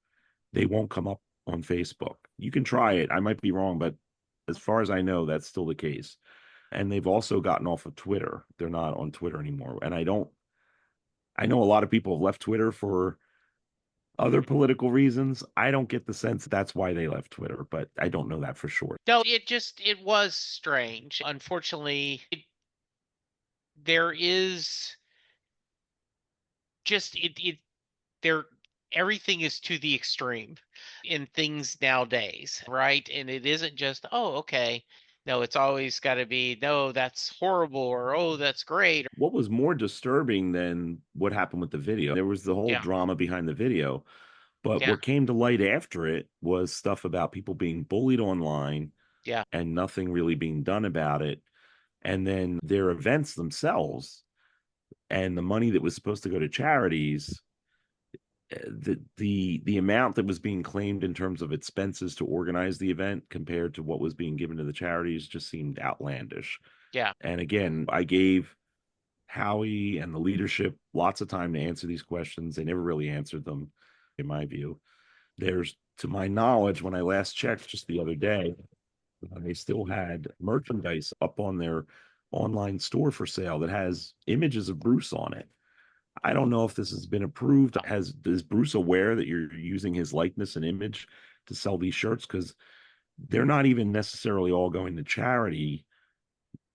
they won't come up on Facebook. You can try it. I might be wrong, but as far as I know, that's still the case. And they've also gotten off of Twitter. They're not on Twitter anymore. And I know a lot of people have left Twitter for other political reasons. I don't get the sense that's why they left Twitter, but I don't know that for sure. No, it was strange. Unfortunately, there is just it there everything is to the extreme in things nowadays, right? And it isn't just, oh, okay. No, it's always got to be, no, that's horrible, or oh, that's great. What was more disturbing than what happened with the video? There was the whole Yeah. drama behind the video, but Yeah. what came to light after it was stuff about people being bullied online. Yeah. And nothing really being done about it. And then their events themselves and the money that was supposed to go to charities, the amount that was being claimed in terms of expenses to organize the event compared to what was being given to the charities just seemed outlandish. Yeah. And again, I gave Howie and the leadership lots of time to answer these questions. They never really answered them, in my view. There's, to my knowledge, when I last checked just the other day, they still had merchandise up on their online store for sale that has images of Bruce on it. I don't know if this has been approved. Is Bruce aware that you're using his likeness and image to sell these shirts? Because they're not even necessarily all going to charity.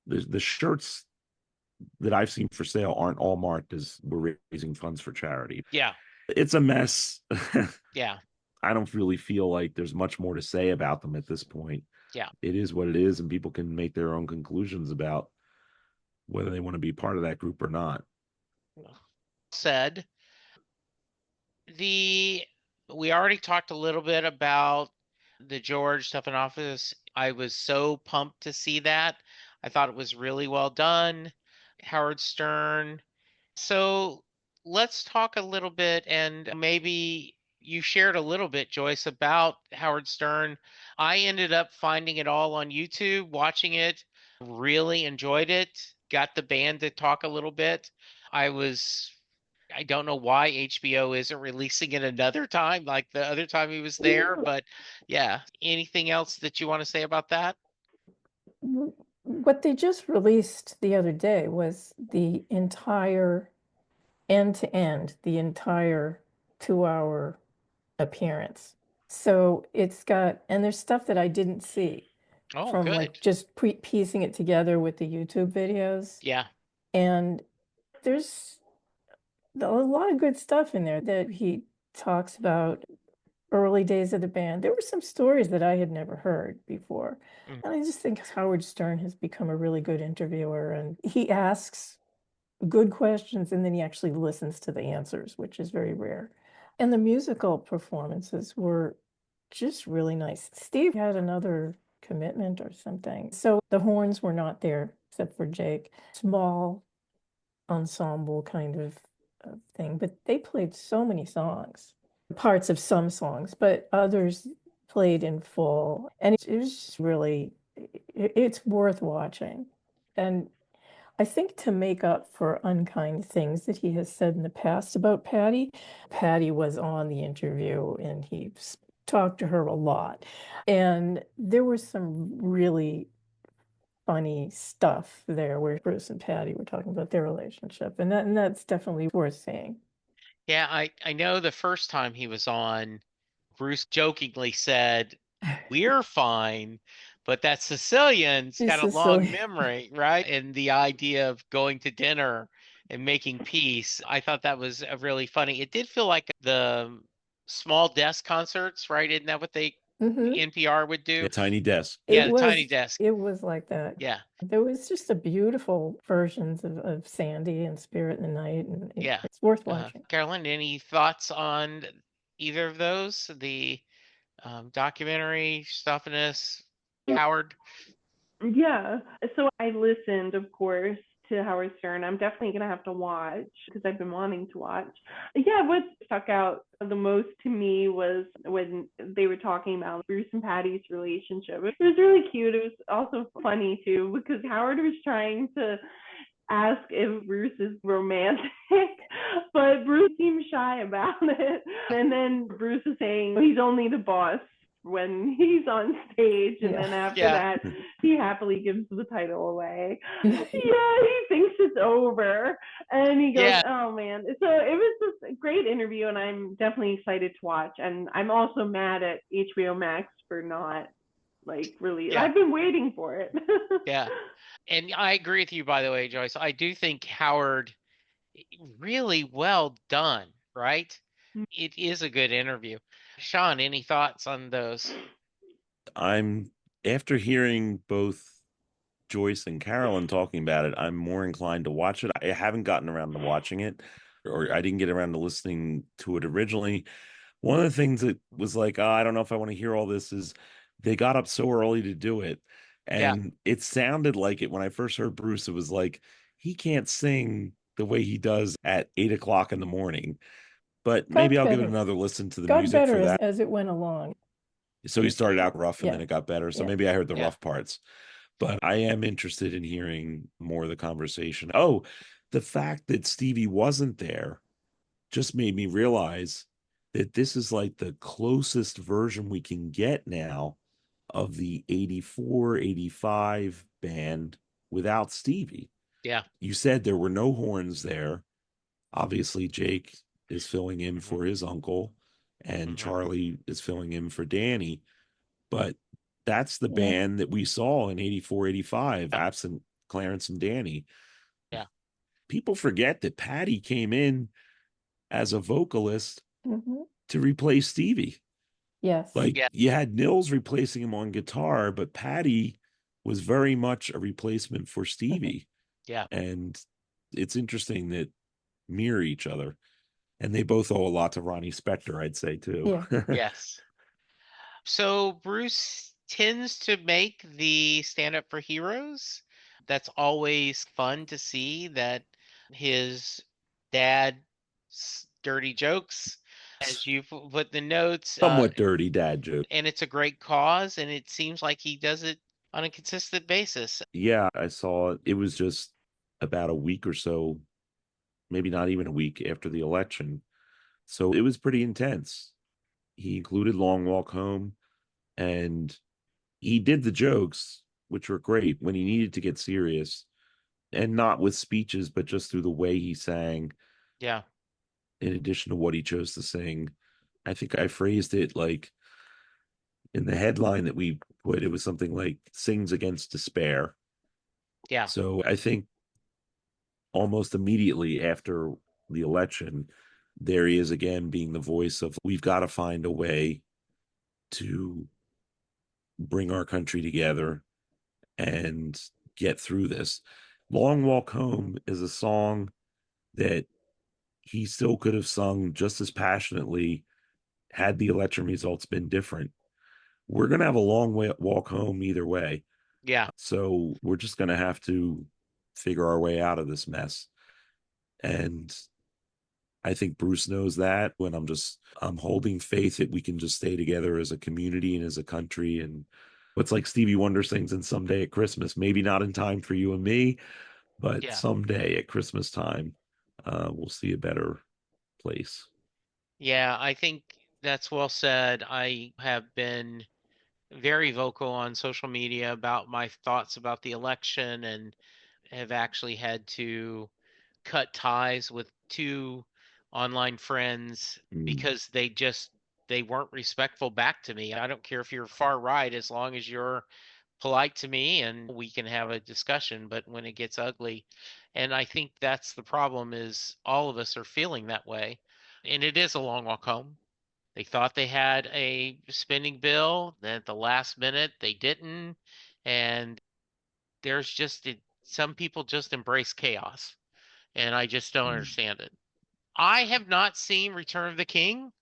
The shirts that I've seen for sale aren't all marked as we're raising funds for charity. Yeah. It's a mess. Yeah. I don't really feel like there's much more to say about them at this point. Yeah. It is what it is, and people can make their own conclusions about whether they want to be part of that group or not. Said we already talked a little bit about the George Stephanopoulos. I was so pumped to see that. I thought it was really well done. Howard Stern. So let's talk a little bit, and maybe you shared a little bit, Joyce, about Howard Stern. I ended up finding it all on YouTube, watching it, really enjoyed it, got the band to talk a little bit. I don't know why HBO isn't releasing it another time like the other time he was there, but yeah. Anything else that you want to say about that? What they just released the other day was the entire end to end, the entire 2 hour appearance. So it's got, and there's stuff that I didn't see Oh, from good. like just piecing it together with the YouTube videos. Yeah. And there's a lot of good stuff in there that he talks about early days of the band. There were some stories that I had never heard before. Mm. And I just think Howard Stern has become a really good interviewer, and he asks good questions and then he actually listens to the answers, which is very rare. And the musical performances were just really nice. Steve had another commitment or something. So the horns were not there except for Jake. Small ensemble kind of thing, but they played so many songs, parts of some songs, but others played in full. And it was just really, it's worth watching. And I think to make up for unkind things that he has said in the past about Patty, Patty was on the interview and he talked to her a lot. And there was some really funny stuff there where Bruce and Patty were talking about their relationship. And that's definitely worth seeing. Yeah, I know the first time he was on, Bruce jokingly said, "We're fine," but that Sicilian's got a long memory, right? And the idea of going to dinner and making peace, I thought that was really funny. It did feel like the small desk concerts, right? Isn't that what they NPR would do? A tiny desk. Yeah, the tiny desk. It was like that. Yeah. There was just a beautiful versions of Sandy and Spirit in the Night, and Yeah. it's worth watching. Carolyn, any thoughts on either of those? The documentary, Stuffiness, Howard? Yeah. So I listened, of course, to Howard Stern. I'm definitely going to have to watch because I've been wanting to watch. Yeah, what stuck out the most to me was when they were talking about Bruce and Patty's relationship. It was really cute. It was also funny, too, because Howard was trying to ask if Bruce is romantic, but Bruce seemed shy about it. And then Bruce is saying he's only the boss when he's on stage, and then after that he happily gives the title away. He thinks it's over and he goes, oh man. So it was just a great interview and I'm definitely excited to watch. And I'm also mad at HBO Max for not really I've been waiting for it. Yeah. And I agree with you, by the way, Joyce. I do think Howard, really well done, right? It is a good interview. Shawn, any thoughts on those? After hearing both Joyce and Carolyn talking about it, I'm more inclined to watch it. I haven't gotten around to watching it, or I didn't get around to listening to it originally. One of the things that was like, I don't know if I want to hear all this, is they got up so early to do it. And it sounded like it when I first heard Bruce, it was like, he can't sing the way he does at 8 o'clock in the morning. But maybe I'll give it another listen to the music for that. As it went along. So he started out rough and then it got better. So maybe I heard the rough parts. But I am interested in hearing more of the conversation. Oh, the fact that Stevie wasn't there just made me realize that this is like the closest version we can get now of the 84, 85 band without Stevie. Yeah. You said there were no horns there. Obviously, Jake is filling in for his uncle, and Charlie is filling in for Danny. But that's the band that we saw in 84, 85, absent Clarence and Danny. Yeah. People forget that Patty came in as a vocalist to replace Stevie. Yes. You had Nils replacing him on guitar, but Patty was very much a replacement for Stevie. Yeah. And it's interesting that mirror each other. And they both owe a lot to Ronnie Spector, I'd say, too. Yeah. Yes. So Bruce tends to make the Stand Up for Heroes. That's always fun to see that his dad's dirty jokes, as you put the notes. Somewhat dirty dad joke. And it's a great cause, and it seems like he does it on a consistent basis. Yeah, I saw it. It was just about a week or so, maybe not even a week after the election. So it was pretty intense. He included Long Walk Home, and he did the jokes, which were great when he needed to get serious, and not with speeches, but just through the way he sang. Yeah. In addition to what he chose to sing. I think I phrased it like in the headline that we put, it was something like sings against despair. Yeah. So I think almost immediately after the election, there he is again, being the voice of, we've got to find a way to bring our country together and get through this. Long Walk Home is a song that he still could have sung just as passionately had the election results been different. We're going to have a long way walk home either way. Yeah. So we're just going to have to figure our way out of this mess. And I think Bruce knows that. When I'm holding faith that we can just stay together as a community and as a country. And what's like Stevie Wonder sings in Someday at Christmas, maybe not in time for you and me, but Yeah. someday at Christmas time, we'll see a better place. Yeah, I think that's well said. I have been very vocal on social media about my thoughts about the election and have actually had to cut ties with two online friends because they weren't respectful back to me. I don't care if you're far right as long as you're polite to me and we can have a discussion, but when it gets ugly, and I think that's the problem, is all of us are feeling that way. And it is a long walk home. They thought they had a spending bill, then at the last minute they didn't. And there's some people just embrace chaos. And I just don't understand it. I have not seen Return of the King.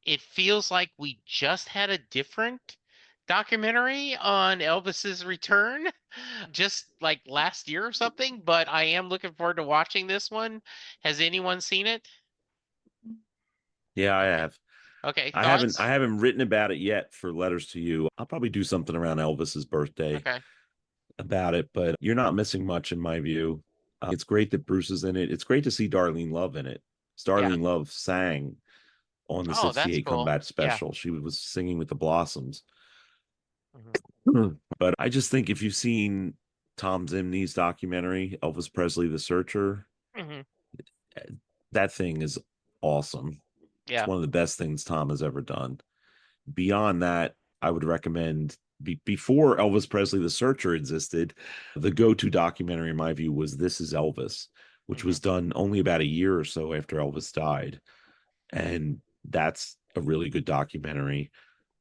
It feels like we just had a different documentary on Elvis's return just like last year or something, but I am looking forward to watching this one. Has anyone seen it? Yeah, I Okay. have. Okay, I thoughts? haven't written about it yet for Letters to You. I'll probably do something around Elvis's birthday Okay. about it, but you're not missing much in my view. It's great that Bruce is in it. It's great to see Darlene Love in it. Yeah. Darlene Love sang on the Oh, that's 68 cool. Combat Yeah. Special. She was singing with the Blossoms. Mhm. But I just think if you've seen Tom Zimney's documentary, Elvis Presley, The Searcher, Mhm. that thing is awesome. It's Yeah. one of the best things Tom has ever done. Beyond that, I would recommend before Elvis Presley The Searcher existed, the go-to documentary in my view was This Is Elvis, which was Mhm. done only about a year or so after Elvis died. And that's a really good documentary.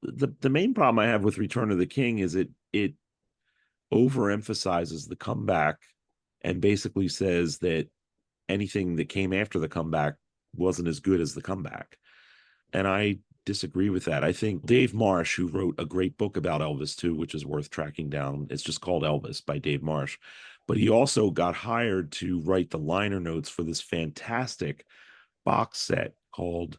The main problem I have with Return of the King is it overemphasizes the comeback and basically says that anything that came after the comeback wasn't as good as the comeback. And I disagree with that. I think Dave Marsh, who wrote a great book about Elvis too, which is worth tracking down, it's just called Elvis by Dave Marsh. But he also got hired to write the liner notes for this fantastic box set called,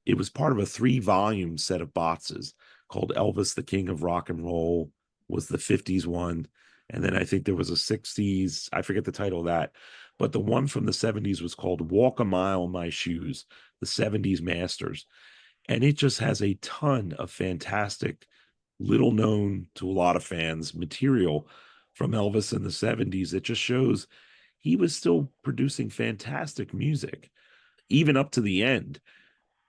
it was part of a 3-volume set of boxes called Elvis, the King of Rock and Roll, was the 50s one. And then I think there was a 60s, I forget the title of that, but the one from the 70s was called Walk a Mile in My Shoes, the 70s Masters. And it just has a ton of fantastic, little known to a lot of fans material from Elvis in the 70s. It just shows he was still producing fantastic music, even up to the end.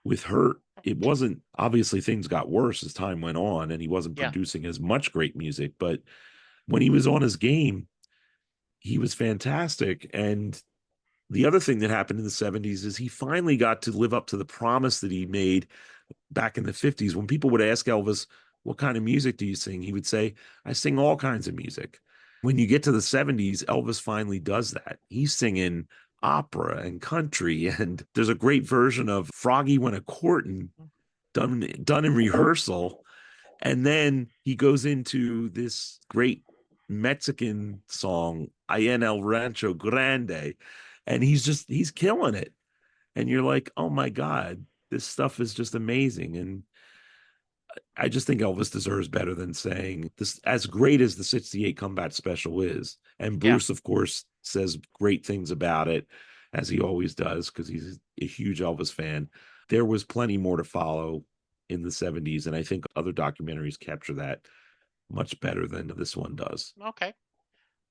With Hurt, it wasn't, obviously things got worse as time went on and he wasn't Yeah. producing as much great music, but when he was on his game, he was fantastic. And the other thing that happened in the 70s is he finally got to live up to the promise that he made back in the 50s. When people would ask Elvis, what kind of music do you sing? He would say, I sing all kinds of music. When you get to the 70s, Elvis finally does that. He's singing opera and country. And there's a great version of Froggy Went a Courtin' done in rehearsal. And then he goes into this great Mexican song, "I en el Rancho Grande," and he's killing it. And you're like, oh my God, this stuff is just amazing. And I just think Elvis deserves better than saying this, as great as the 68 Combat Special is. And Yeah. Bruce, of course, says great things about it, as he always does, because he's a huge Elvis fan. There was plenty more to follow in the 70s. And I think other documentaries capture that much better than this one does. Okay.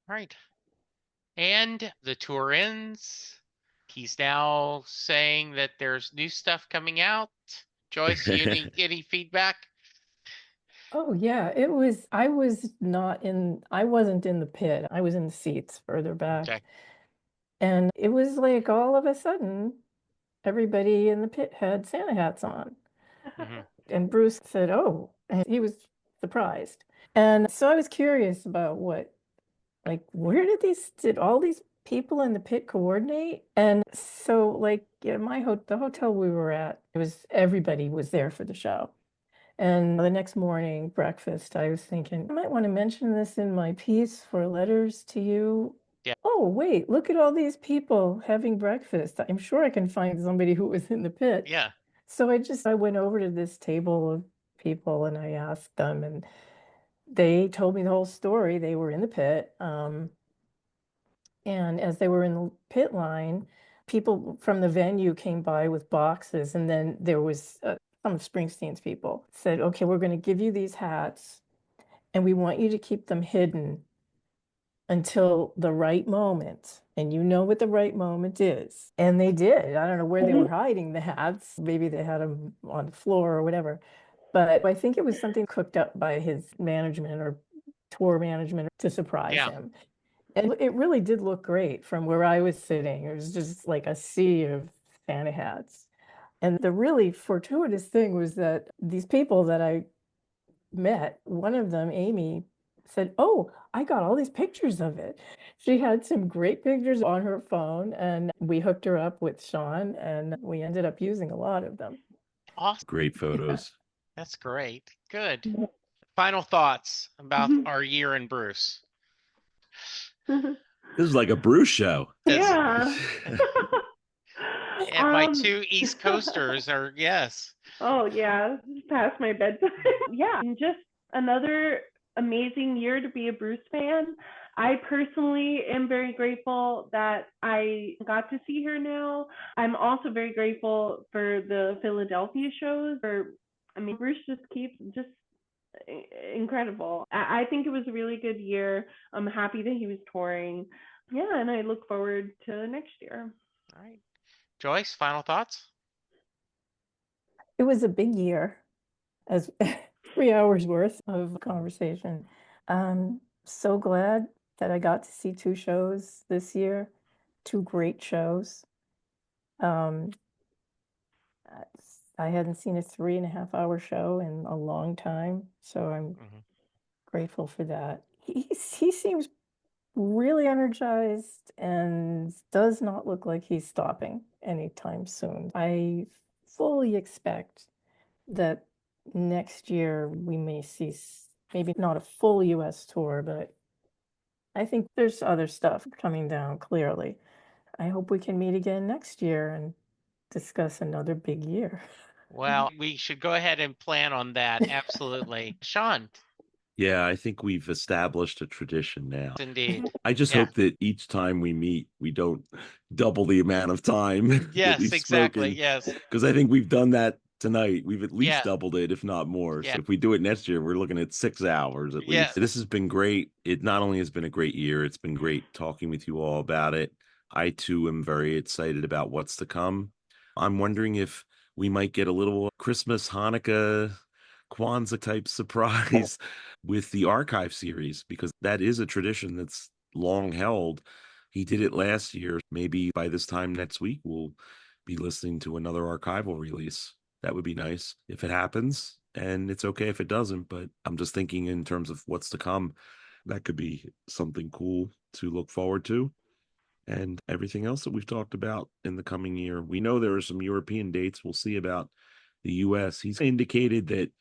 Right. And the tour ends. He's now saying that there's new stuff coming out. Joyce, you any feedback? Oh yeah, I wasn't in the pit. I was in the seats further back. Okay. And it was like all of a sudden everybody in the pit had Santa hats on. Mhm. And Bruce said, "Oh," and he was surprised. And so I was curious about where did all these people in the pit coordinate? And so, the hotel we were at, everybody was there for the show. And the next morning, breakfast, I was thinking, I might want to mention this in my piece for letters to you. Yeah. Oh, wait, look at all these people having breakfast. I'm sure I can find somebody who was in the pit. Yeah. So I went over to this table of people and I asked them, and they told me the whole story. They were in the pit. And as they were in the pit line, people from the venue came by with boxes, and then there was some of Springsteen's people said, "Okay, we're going to give you these hats, and we want you to keep them hidden until the right moment." And you know what the right moment is. And they did. I don't know where they were hiding the hats. Maybe they had them on the floor or whatever. But I think it was something cooked up by his management or tour management to surprise Yeah. him. And it really did look great from where I was sitting. It was just like a sea of Santa hats. And the really fortuitous thing was that these people that I met, one of them, Amy, said, "Oh, I got all these pictures of it." She had some great pictures on her phone, and we hooked her up with Shawn, and we ended up using a lot of them. Awesome. Great photos. That's great. Good. Final thoughts about our year in Bruce. This is like a Bruce show. Yeah. And my two East Coasters are, yes. Oh, yeah, past my bedtime. Yeah, just another amazing year to be a Bruce fan. I personally am very grateful that I got to see her now. I'm also very grateful for the Philadelphia shows. Bruce just keeps just incredible. I think it was a really good year. I'm happy that he was touring. Yeah, and I look forward to next year. All right. Joyce, final thoughts? It was a big year, as 3 hours worth of conversation. I'm so glad that I got to see two shows this year, two great shows. Um, I hadn't seen a 3.5 hour show in a long time, so I'm grateful for that. He seems really energized and does not look like he's stopping anytime soon. I fully expect that next year we may see maybe not a full US tour, but I think there's other stuff coming down clearly. I hope we can meet again next year and discuss another big year. Well, we should go ahead and plan on that. Absolutely. Shawn. Yeah, I think we've established a tradition now. Indeed. I just hope that each time we meet, we don't double the amount of time that Yes, we've exactly. spoken. Yes. Because I think we've done that tonight. We've at least Yeah. doubled it, if not more. Yeah. So if we do it next year, we're looking at 6 hours at least. This has been great. It not only has been a great year, it's been great talking with you all about it. I too am very excited about what's to come. I'm wondering if we might get a little Christmas, Hanukkah, Kwanzaa type surprise with the archive series, because that is a tradition that's long held. He did it last year. Maybe by this time next week, we'll be listening to another archival release. That would be nice if it happens, and it's okay if it doesn't, but I'm just thinking in terms of what's to come. That could be something cool to look forward to. And everything else that we've talked about in the coming year. We know there are some European dates. We'll see about the US. He's indicated that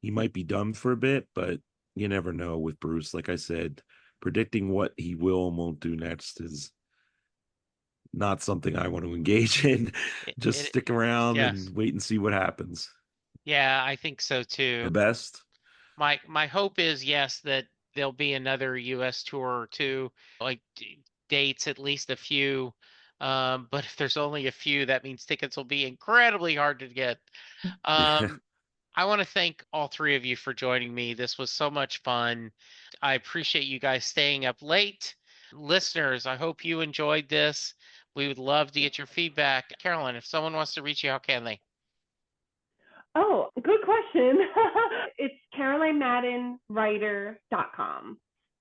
he might be done for a bit, but you never know with Bruce. Like I said, predicting what he will and won't do next is not something I want to engage in. Just stick around and wait and see what happens. Yeah, I think so too. The best. My hope is, yes, that there'll be another US tour or two, like dates, at least a few. But if there's only a few, that means tickets will be incredibly hard to get. I want to thank all three of you for joining me. This was so much fun. I appreciate you guys staying up late. Listeners, I hope you enjoyed this. We would love to get your feedback. Carolyn, if someone wants to reach you, how can they? Oh, good question. It's carolinemaddenwriter.com.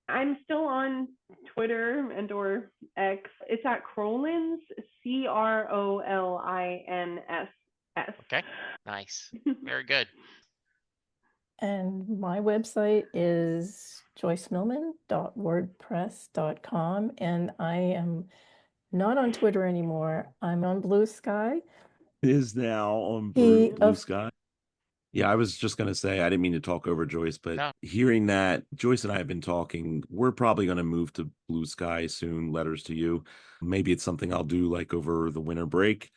I'm still on Twitter and or X. It's at Crolins, CROLINSS. Okay, nice. Very good. And my website is joycemillman.wordpress.com. And I am not on Twitter anymore. I'm on Blue Sky. Is now on He Blue of Sky. Yeah, I was just going to say, I didn't mean to talk over Joyce, but No. hearing that, Joyce and I have been talking, we're probably going to move to Blue Sky soon, letters to you. Maybe it's something I'll do like over the winter break.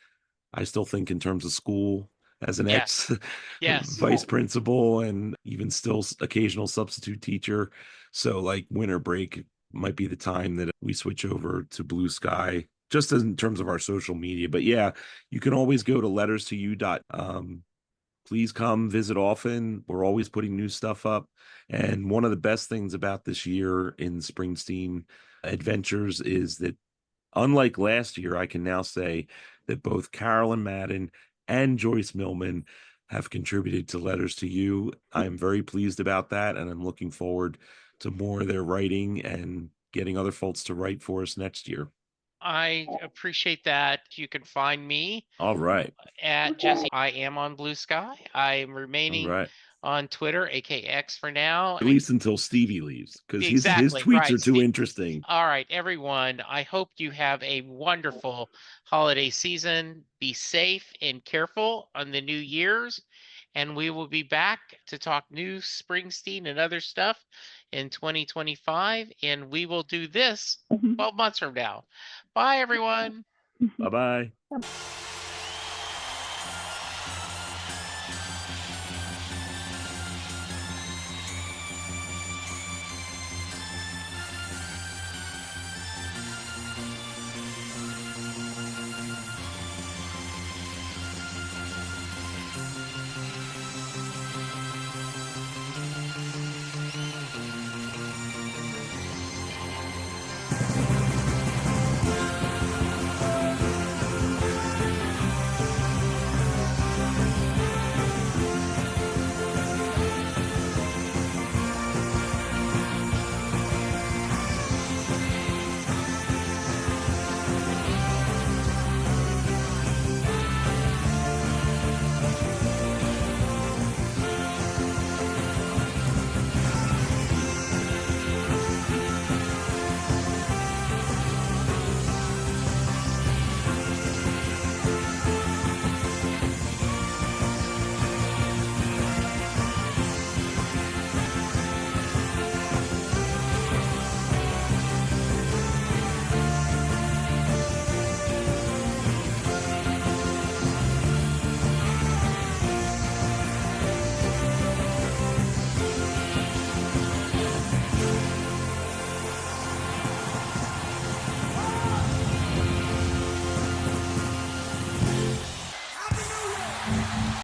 I still think in terms of school as an Yes. ex Yes. vice principal and even still occasional substitute teacher. So like winter break might be the time that we switch over to Blue Sky, just in terms of our social media. But yeah, you can always go to letters to you. Please come visit often. We're always putting new stuff up. And one of the best things about this year in Springsteen Adventures is that, unlike last year, I can now say that both Carolyn Madden and Joyce Millman have contributed to Letters to You. I'm very pleased about that, and I'm looking forward to more of their writing and getting other folks to write for us next year. I appreciate that. You can find me All right. at Jesse. I am on Blue Sky. I'm All remaining right. on Twitter, AKX for now. At least until Stevie leaves, because his Exactly, tweets right. are too interesting. All right, everyone. I hope you have a wonderful holiday season. Be safe and careful on the New Year's. And we will be back to talk new Springsteen and other stuff in 2025. And we will do this 12 months from now. Bye, everyone. Bye bye.